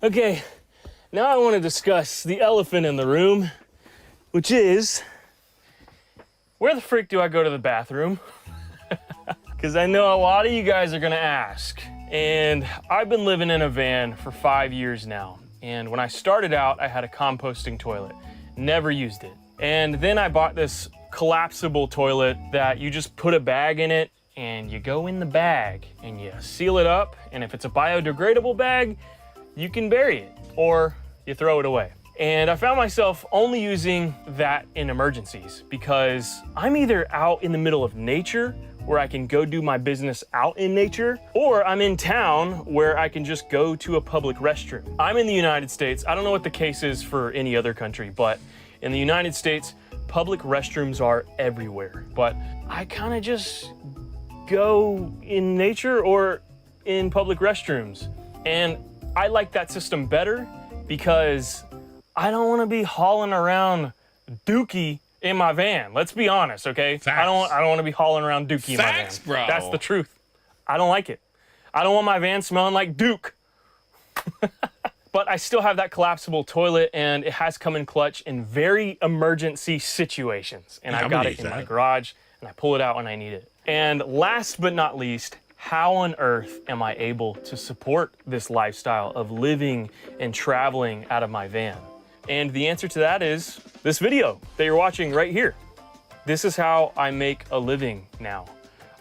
Okay, now I want to discuss the elephant in the room, which is, where the frick do I go to the bathroom? Because I know a lot of you guys are gonna ask. And I've been living in a van for 5 years now. And when I started out, I had a composting toilet. Never used it. And then I bought this collapsible toilet that you just put a bag in it and you go in the bag and you seal it up. And if it's a biodegradable bag, you can bury it or you throw it away. And I found myself only using that in emergencies because I'm either out in the middle of nature where I can go do my business out in nature, or I'm in town where I can just go to a public restroom. I'm in the United States. I don't know what the case is for any other country, but in the United States, public restrooms are everywhere. But I kind of just go in nature or in public restrooms. And I like that system better because I don't want to be hauling around dookie in my van. Let's be honest, okay? Facts. I don't want to be hauling around dookie in my van. Facts, bro. That's the truth. I don't like it. I don't want my van smelling like Duke. But I still have that collapsible toilet, and it has come in clutch in very emergency situations. And I've got it in my garage, and I pull it out when I need it. And last but not least, how on earth am I able to support this lifestyle of living and traveling out of my van? And the answer to that is this video that you're watching right here. This is how I make a living now.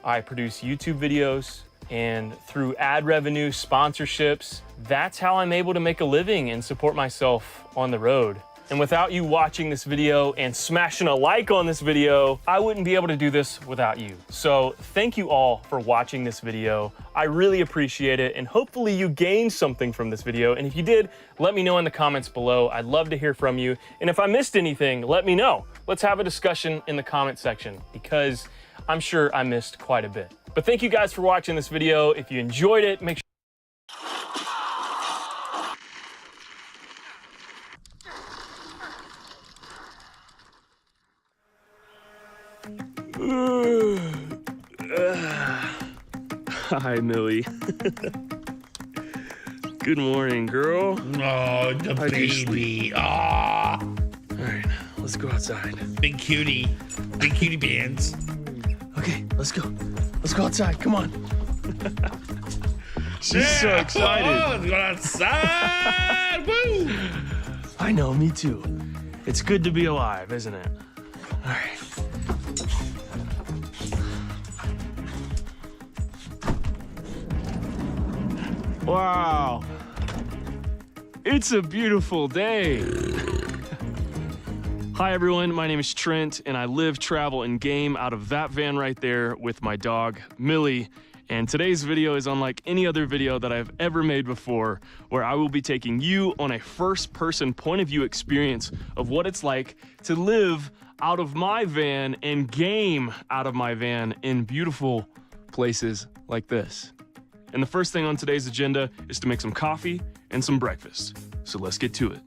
I produce YouTube videos, and through ad revenue, sponsorships, that's how I'm able to make a living and support myself on the road. And without you watching this video and smashing a like on this video, I wouldn't be able to do this without you. So thank you all for watching this video. I really appreciate it, and hopefully you gained something from this video. And if you did, let me know in the comments below. I'd love to hear from you. And if I missed anything, let me know. Let's have a discussion in the comment section because I'm sure I missed quite a bit. But thank you guys for watching this video. If you enjoyed it, make sure Hi, Millie. Good morning, girl. Oh, the baby. Ah. All right, let's go outside. Big cutie bands. Okay, let's go. Let's go outside. Come on. She's so excited. Oh, let's go outside. Woo. I know, me too. It's good to be alive, isn't it? All right. Wow. It's a beautiful day. Hi everyone, my name is Trent and I live, travel, and game out of that van right there with my dog, Millie. And today's video is unlike any other video that I've ever made before, where I will be taking you on a first-person point of view experience of what it's like to live out of my van and game out of my van in beautiful places like this. And the first thing on today's agenda is to make some coffee and some breakfast. So let's get to it.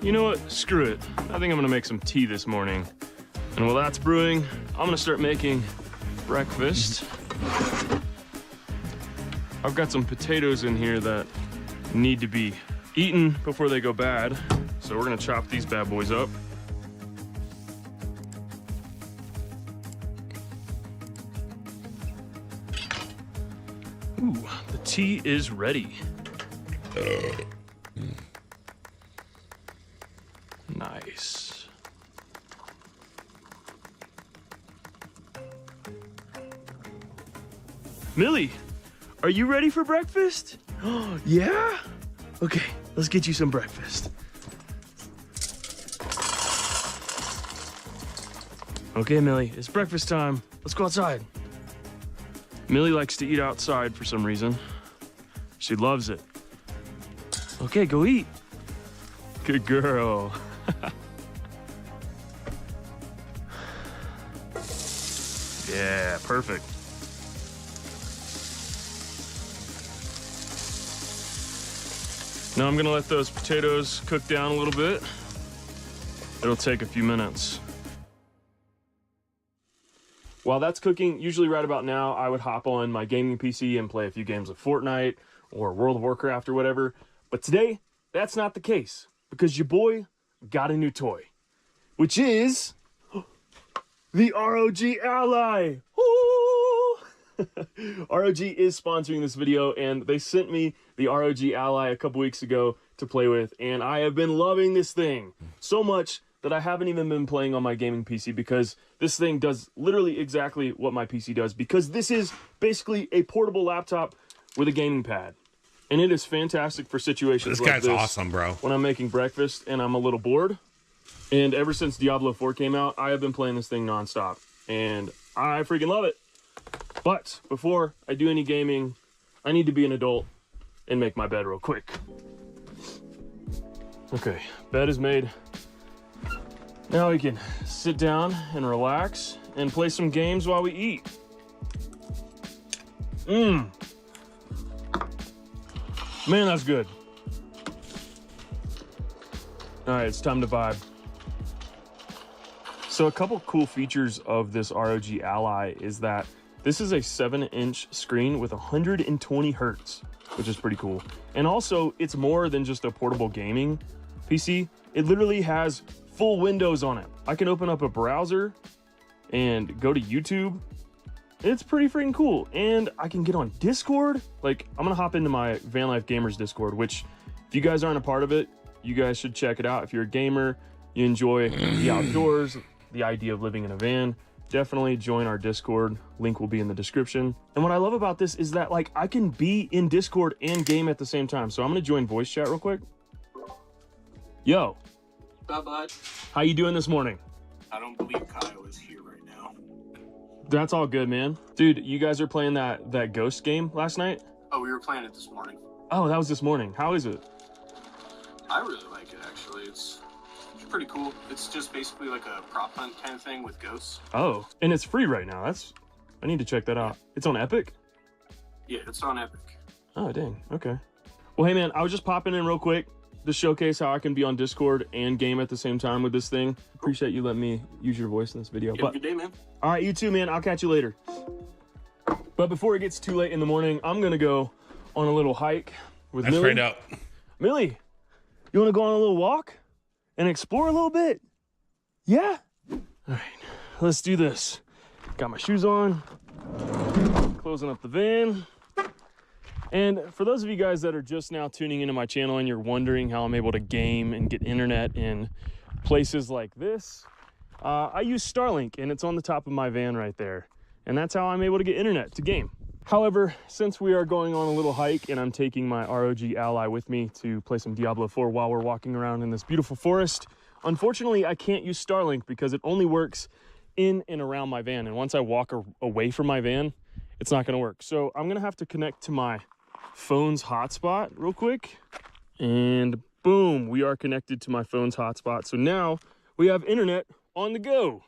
You know what? Screw it. I think I'm gonna make some tea this morning. And while that's brewing, I'm gonna start making breakfast. I've got some potatoes in here that need to be eaten before they go bad. So we're gonna chop these bad boys up. Ooh, the tea is ready. Nice. Millie, are you ready for breakfast? Oh, yeah? Okay, let's get you some breakfast. Okay, Millie, it's breakfast time. Let's go outside. Millie likes to eat outside for some reason. She loves it. Okay, go eat. Good girl. Yeah, perfect. Now I'm gonna let those potatoes cook down a little bit. It'll take a few minutes. While that's cooking, usually right about now, I would hop on my gaming PC and play a few games of Fortnite or World of Warcraft or whatever. But today, that's not the case because your boy got a new toy, which is the ROG Ally. ROG is sponsoring this video, and they sent me the ROG Ally a couple weeks ago to play with, and I have been loving this thing so much that I haven't even been playing on my gaming PC because this thing does literally exactly what my PC does, because this is basically a portable laptop with a gaming pad. And it is fantastic for situations like this. This guy's awesome, bro. When I'm making breakfast and I'm a little bored. And ever since Diablo 4 came out, I have been playing this thing nonstop. And I freaking love it. But before I do any gaming, I need to be an adult and make my bed real quick. Okay, bed is made. Now we can sit down and relax and play some games while we eat. Man, that's good. All right, it's time to vibe. So a couple cool features of this ROG Ally is that this is a 7-inch screen with 120 hertz, which is pretty cool. And also, it's more than just a portable gaming PC. It literally has full windows on it. I can open up a browser and go to YouTube. It's pretty freaking cool. And I can get on Discord. Like, I'm gonna hop into my Van Life Gamers Discord, which if you guys aren't a part of it, you guys should check it out. If you're a gamer, you enjoy the outdoors, the idea of living in a van, definitely join our Discord. Link will be in the description. And what I love about this is that, like, I can be in Discord and game at the same time. So I'm gonna join voice chat real quick. Yo. What's up, bud? How you doing this morning? I don't believe Kyle is here right now. That's all good, man. Dude, you guys are playing that Ghost game last night? Oh, we were playing it this morning. Oh, that was this morning. How is it? I really like it, actually. It's pretty cool. It's just basically like a prop hunt kind of thing with ghosts. Oh, and it's free right now. I need to check that out. It's on Epic? Yeah, it's on Epic. Oh, dang. Okay. Well, hey, man, I was just popping in real quick to showcase how I can be on Discord and game at the same time with this thing. Appreciate you letting me use your voice in this video. Have a good day, man. All right, you too, man. I'll catch you later. But before it gets too late in the morning, I'm going to go on a little hike with That's Millie. straight up. Millie, you want to go on a little walk and explore a little bit? Yeah? All right, let's do this. Got my shoes on, closing up the van. And for those of you guys that are just now tuning into my channel and you're wondering how I'm able to game and get internet in places like this, I use Starlink, and it's on the top of my van right there. And that's how I'm able to get internet to game. However, since we are going on a little hike and I'm taking my ROG Ally with me to play some Diablo 4 while we're walking around in this beautiful forest, unfortunately, I can't use Starlink because it only works in and around my van. And once I walk away from my van, it's not gonna work. So I'm gonna have to connect to my phone's hotspot real quick. And boom, we are connected to my phone's hotspot. So now we have internet on the go.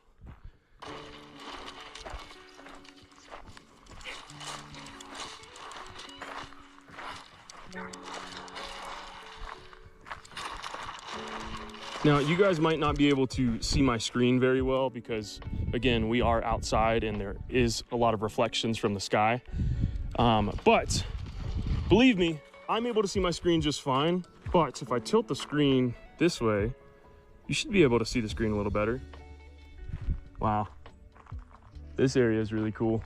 Now, you guys might not be able to see my screen very well because, again, we are outside and there is a lot of reflections from the sky. But believe me, I'm able to see my screen just fine. But if I tilt the screen this way, you should be able to see the screen a little better. Wow. This area is really cool.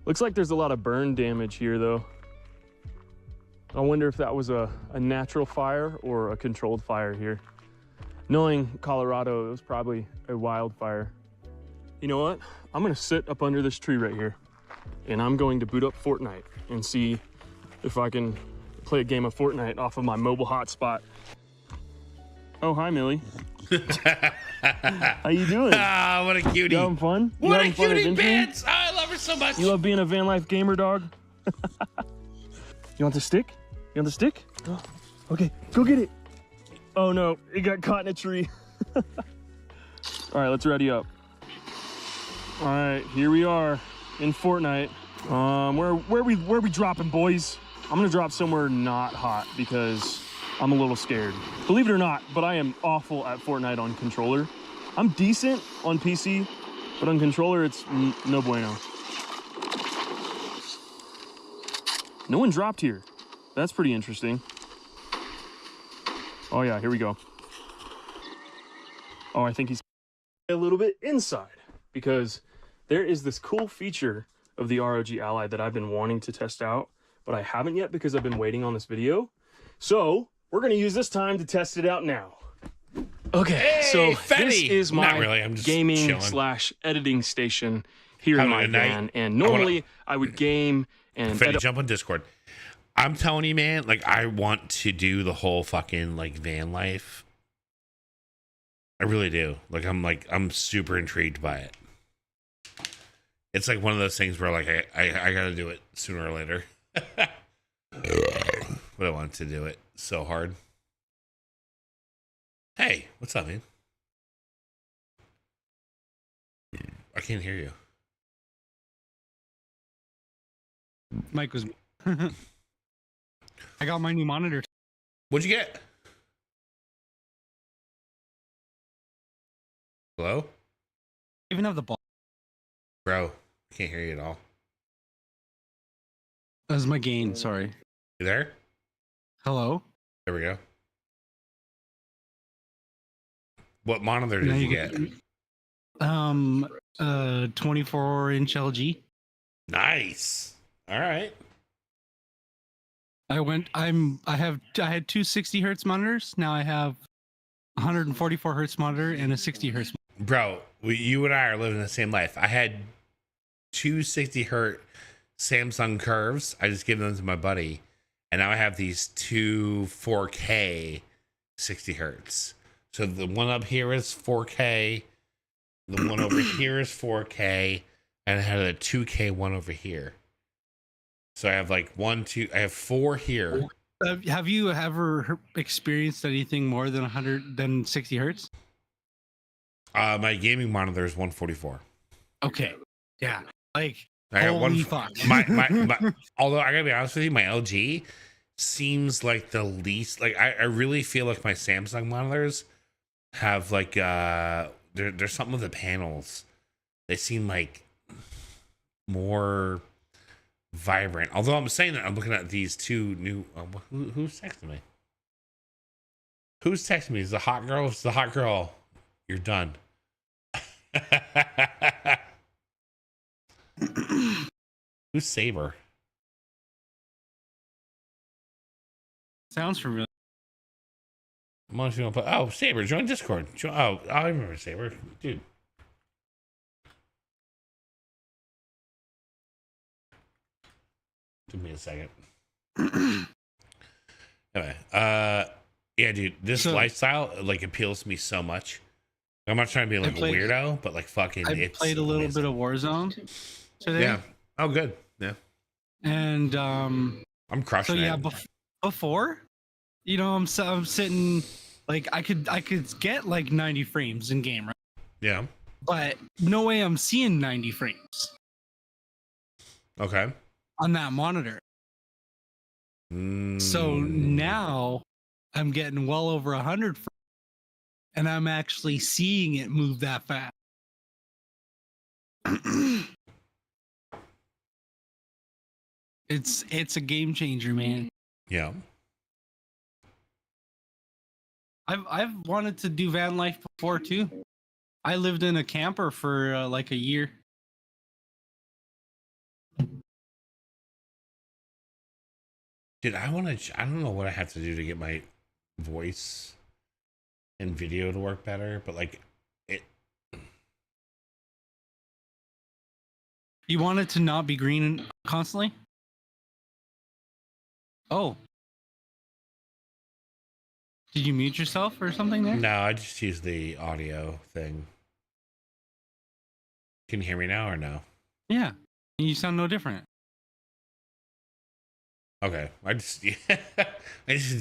Looks like there's a lot of burn damage here, though. I wonder if that was a natural fire or a controlled fire here. Knowing Colorado, it was probably a wildfire. You know what? I'm gonna sit up under this tree right here and I'm going to boot up Fortnite and see if I can play a game of Fortnite off of my mobile hotspot. Oh, hi, Millie. How you doing? Ah, what a cutie. You having fun? You What a having fun cutie adventuring? pants. Oh, I love her so much. You love being a van life gamer, dog? You want the stick? You want the stick? Oh, okay, go get it. Oh no, it got caught in a tree. All right, let's ready up. All right, here we are in Fortnite. Where we dropping, boys? I'm gonna drop somewhere not hot because I'm a little scared. Believe it or not, but I am awful at Fortnite on controller. I'm decent on PC, but on controller, it's no bueno. No one dropped here. That's pretty interesting. Oh yeah, here we go. Oh, I think he's a little bit inside because there is this cool feature of the ROG Ally that I've been wanting to test out, but I haven't yet because I've been waiting on this video. So we're gonna use this time to test it out now. Okay, Hey, so Fetty! this is Not my really, I'm just gaming chilling. / editing station here in Having my a night. van, and normally I would game and Fetty, edit. jump on Discord. I'm telling you, man, like, I want to do the whole fucking, like, van life. I really do. I'm super intrigued by it. It's like one of those things where, like, I gotta do it sooner or later. But I want to do it so hard. Hey, what's up, man? I can't hear you. Mike was. I got my new monitor. What'd you get? Hello? Even have the ball. Bro, I can't hear you at all. That was my gain. Sorry. You there? Hello. There we go. What monitor did you get? 24-inch LG. Nice. All right. I had two 60 hertz monitors. Now I have 144 hertz monitor and a 60 hertz. Bro, you and I are living the same life. I had two 60 hertz Samsung Curves. I just gave them to my buddy. And now I have these two 4K 60 hertz. So the one up here is 4K. The one over here is 4K. And I had a 2K one over here. So I have like 1, 2. I have 4 here. Have you ever experienced anything more than 60 hertz? My gaming monitor is 144. Okay. Yeah. Like, I got holy one. fuck. My although I gotta be honest with you, my LG seems like the least. Like I really feel like my Samsung monitors have like there's something with the panels. They seem like more vibrant. Although I'm saying that, I'm looking at these 2 new. Who's texting me? Who's texting me? Is the hot girl? It's the hot girl. You're done. Who's Saber? Sounds familiar. I'm honestly gonna put. Oh, Saber, join Discord. Oh, I remember Saber, dude. Give me a second. Anyway, yeah, dude, this lifestyle like appeals to me so much. I'm not trying to be like a weirdo, but like fucking. I played a little bit of Warzone today. Yeah. Oh, good. Yeah. And I'm crushing so yeah, it. before, you know, I'm sitting like I could get like 90 frames in game, right? Yeah. But no way I'm seeing 90 frames. Okay. On that monitor. So now I'm getting well over 100 frames, and I'm actually seeing it move that fast. It's a game changer, man. Yeah. I've wanted to do van life before too. I lived in a camper for like a year. Dude, I don't know what I have to do to get my voice and video to work better, but like it. You want it to not be green constantly? Oh. Did you mute yourself or something there? No, I just use the audio thing. Can you hear me now or no? Yeah. You sound no different. Okay. I just use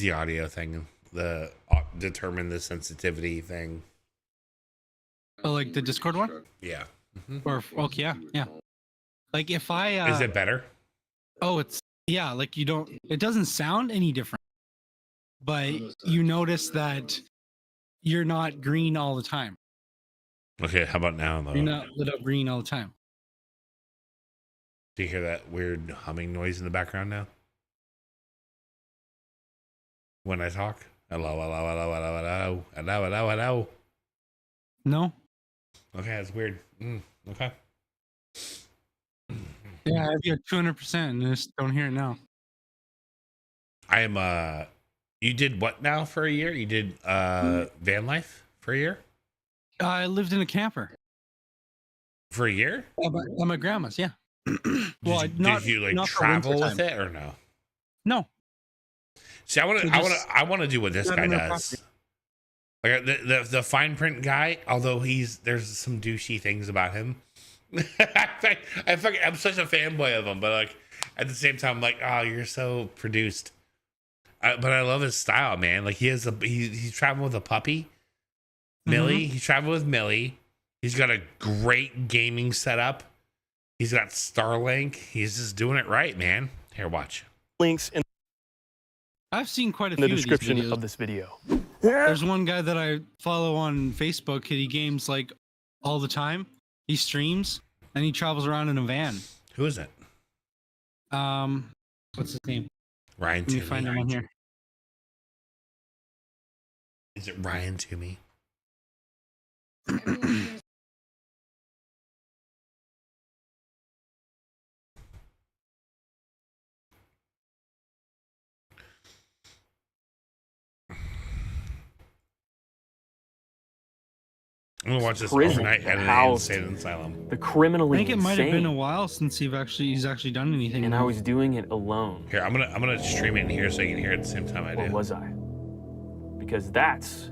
the audio thing, the determine the sensitivity thing. Oh, like the Discord one? Yeah. Or okay, yeah. Like if I Is it better? Oh, it's yeah, like it doesn't sound any different. But you notice that you're not green all the time. Okay, how about now though? You're not lit up green all the time. Do you hear that weird humming noise in the background now? When I talk? Hello, hello, hello, hello, hello, hello, hello, hello. No. Okay, that's weird. Okay. Yeah, I've got 200% and I just don't hear it now. I am you did what now for a year? You did van life for a year? I lived in a camper. For a year? At my grandma's, yeah. Well, did you like travel with it or no? No. See, I want to do what this guy does. Like the fine print guy, although there's some douchey things about him. I'm such a fanboy of him, but like at the same time, I'm like, oh, you're so produced. But I love his style, man. Like he's traveling with a puppy, Millie. He's traveling with Millie. He's got a great gaming setup. He's got Starlink. He's just doing it right, man. Here, watch. Links in I've seen quite a the few description of this video. There's one guy that I follow on Facebook. He games like all the time. He streams and he travels around in a van. Who is it? What's his name? Ryan Let me Toomey. find him on here. Is it Ryan Toomey? I'm gonna watch this overnight edited Insane Asylum. The criminally I think it might have been insane. a while since he's actually done anything. And I was doing it alone. Here, I'm gonna stream it in here so you can hear it at the same time I do. Or was I? Because that's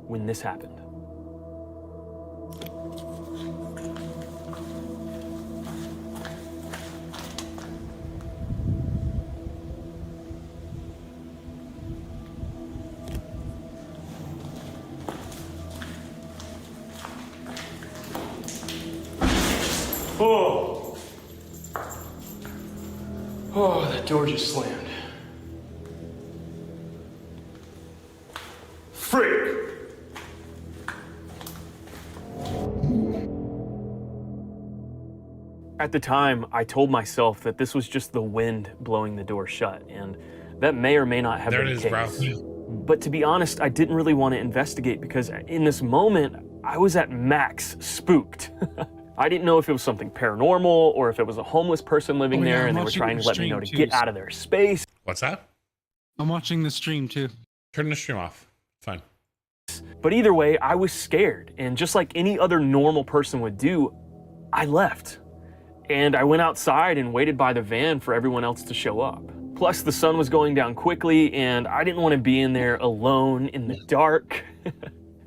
when this happened. Oh. Oh, that door just slammed. Freak! At the time, I told myself that this was just the wind blowing the door shut, and that may or may not have been the case. But to be honest, I didn't really want to investigate because in this moment, I was at max spooked. I didn't know if it was something paranormal or if it was a homeless person living there and they were trying to let me know to get out of their space. What's that? I'm watching the stream too. Turn the stream off. Fine. But either way, I was scared, and just like any other normal person would do, I left. And I went outside and waited by the van for everyone else to show up. Plus, the sun was going down quickly, and I didn't want to be in there alone in the dark.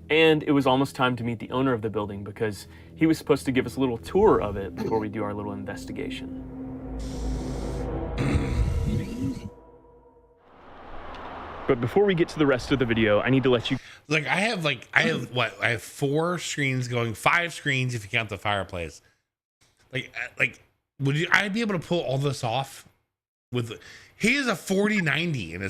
And it was almost time to meet the owner of the building because he was supposed to give us a little tour of it before we do our little investigation. But before we get to the rest of the video, I need to let you... I have 4 screens going, 5 screens if you count the fireplace. Would I'd be able to pull all this off with... He has a 4090 in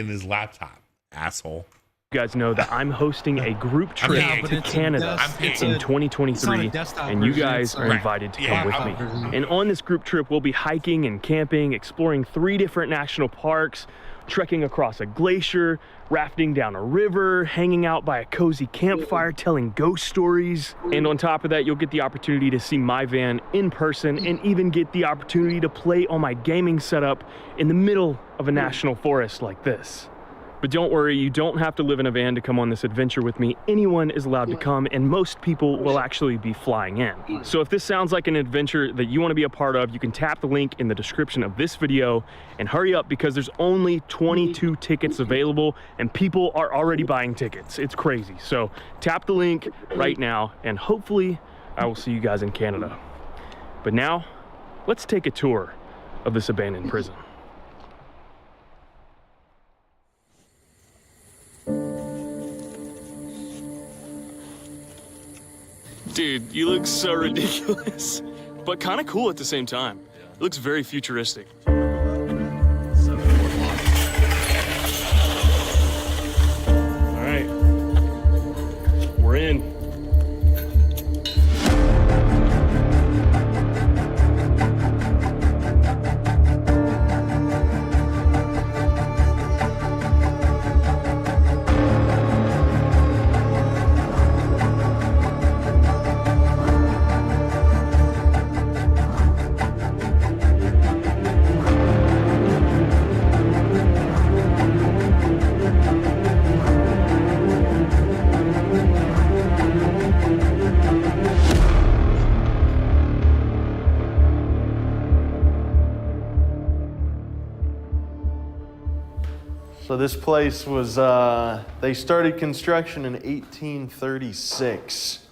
his laptop, asshole. You guys know that I'm hosting a group trip to Canada in 2023, and you guys are invited to come with me. And on this group trip, we'll be hiking and camping, exploring 3 different national parks, trekking across a glacier, rafting down a river, hanging out by a cozy campfire, telling ghost stories. And on top of that, you'll get the opportunity to see my van in person and even get the opportunity to play on my gaming setup in the middle of a national forest like this. But don't worry, you don't have to live in a van to come on this adventure with me. Anyone is allowed to come, and most people will actually be flying in. So if this sounds like an adventure that you want to be a part of, you can tap the link in the description of this video and hurry up because there's only 22 tickets available and people are already buying tickets. It's crazy. So tap the link right now and hopefully I will see you guys in Canada. But now, let's take a tour of this abandoned prison. Dude, you look so ridiculous, but kind of cool at the same time. It looks very futuristic. All right, we're in. So this place was, they started construction in 1836.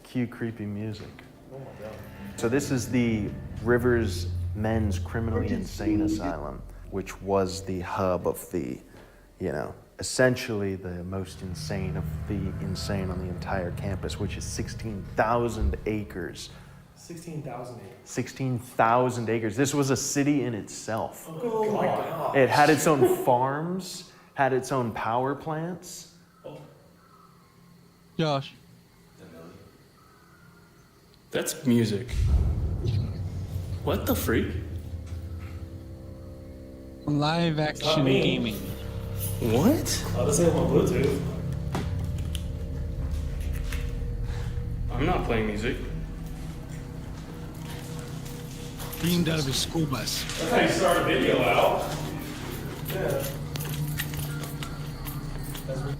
Cue creepy music. Oh my God. So this is the Rivers Men's Criminally Insane Asylum, which was the hub of the, essentially the most insane of the insane on the entire campus, which is 16,000 acres. 16,000 acres. 16,000 acres. This was a city in itself. Oh my God. It had its own farms, had its own power plants. Josh. That's music. What the freak? Live action gaming. What? Oh, this ain't on Bluetooth. I'm not playing music. Beamed out of his school bus. That's how you start a video out. Yeah.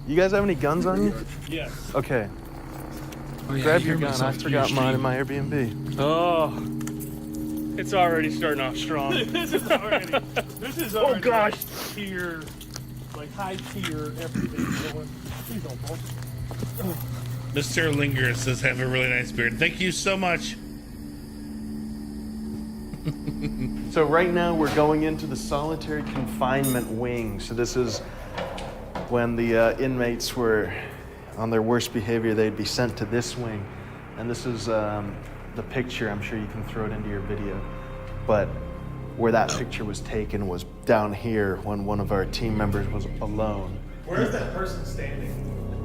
You guys have any guns on you? Yes. Okay. Oh, yeah, Grab I your hear gun. I myself through forgot your mine in stream. my Airbnb. Oh, it's already starting off strong. This is already Oh gosh. tier, like high tier everything going. Please don't fall. Mr. Linger says, have a really nice beard. Thank you so much. So right now we're going into the solitary confinement wing. So this is when the inmates were on their worst behavior, they'd be sent to this wing. And this is the picture. I'm sure you can throw it into your video. But where that picture was taken was down here when one of our team members was alone. Where is that person standing?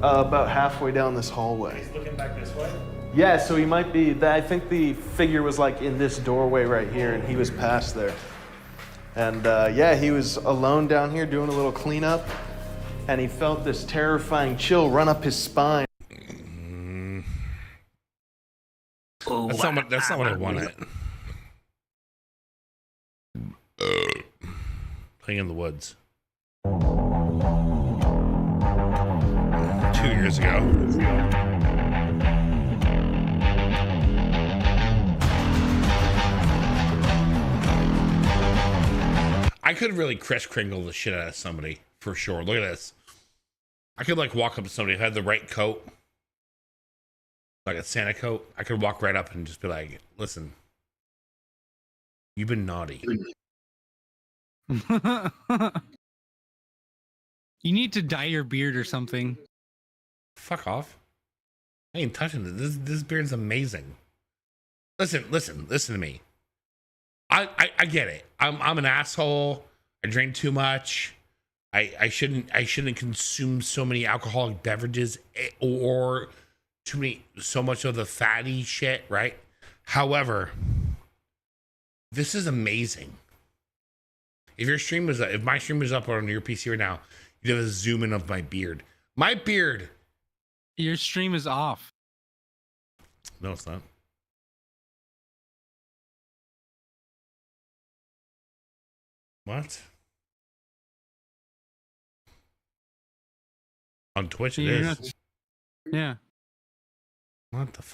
About halfway down this hallway. He's looking back this way? Yeah, so he might be, I think the figure was like in this doorway right here and he was past there. And yeah, he was alone down here doing a little cleanup and he felt this terrifying chill run up his spine. That's not what I wanted. Playing in the woods. 2 years ago. I could really Kris Kringle the shit out of somebody for sure. Look at this. I could like walk up to somebody who had the right coat, like a Santa coat. I could walk right up and just be like, "Listen, you've been naughty." You need to dye your beard or something. Fuck off. I ain't touching this. This beard's amazing. Listen to me. I get it. I'm an asshole. I drink too much. I shouldn't consume so many alcoholic beverages or so much of the fatty shit, right? However, this is amazing. If my stream was up on your PC right now, you'd have a zoom in of my beard. My beard. Your stream is off. No, it's not. What? On Twitch it is. Yeah. What the fuck?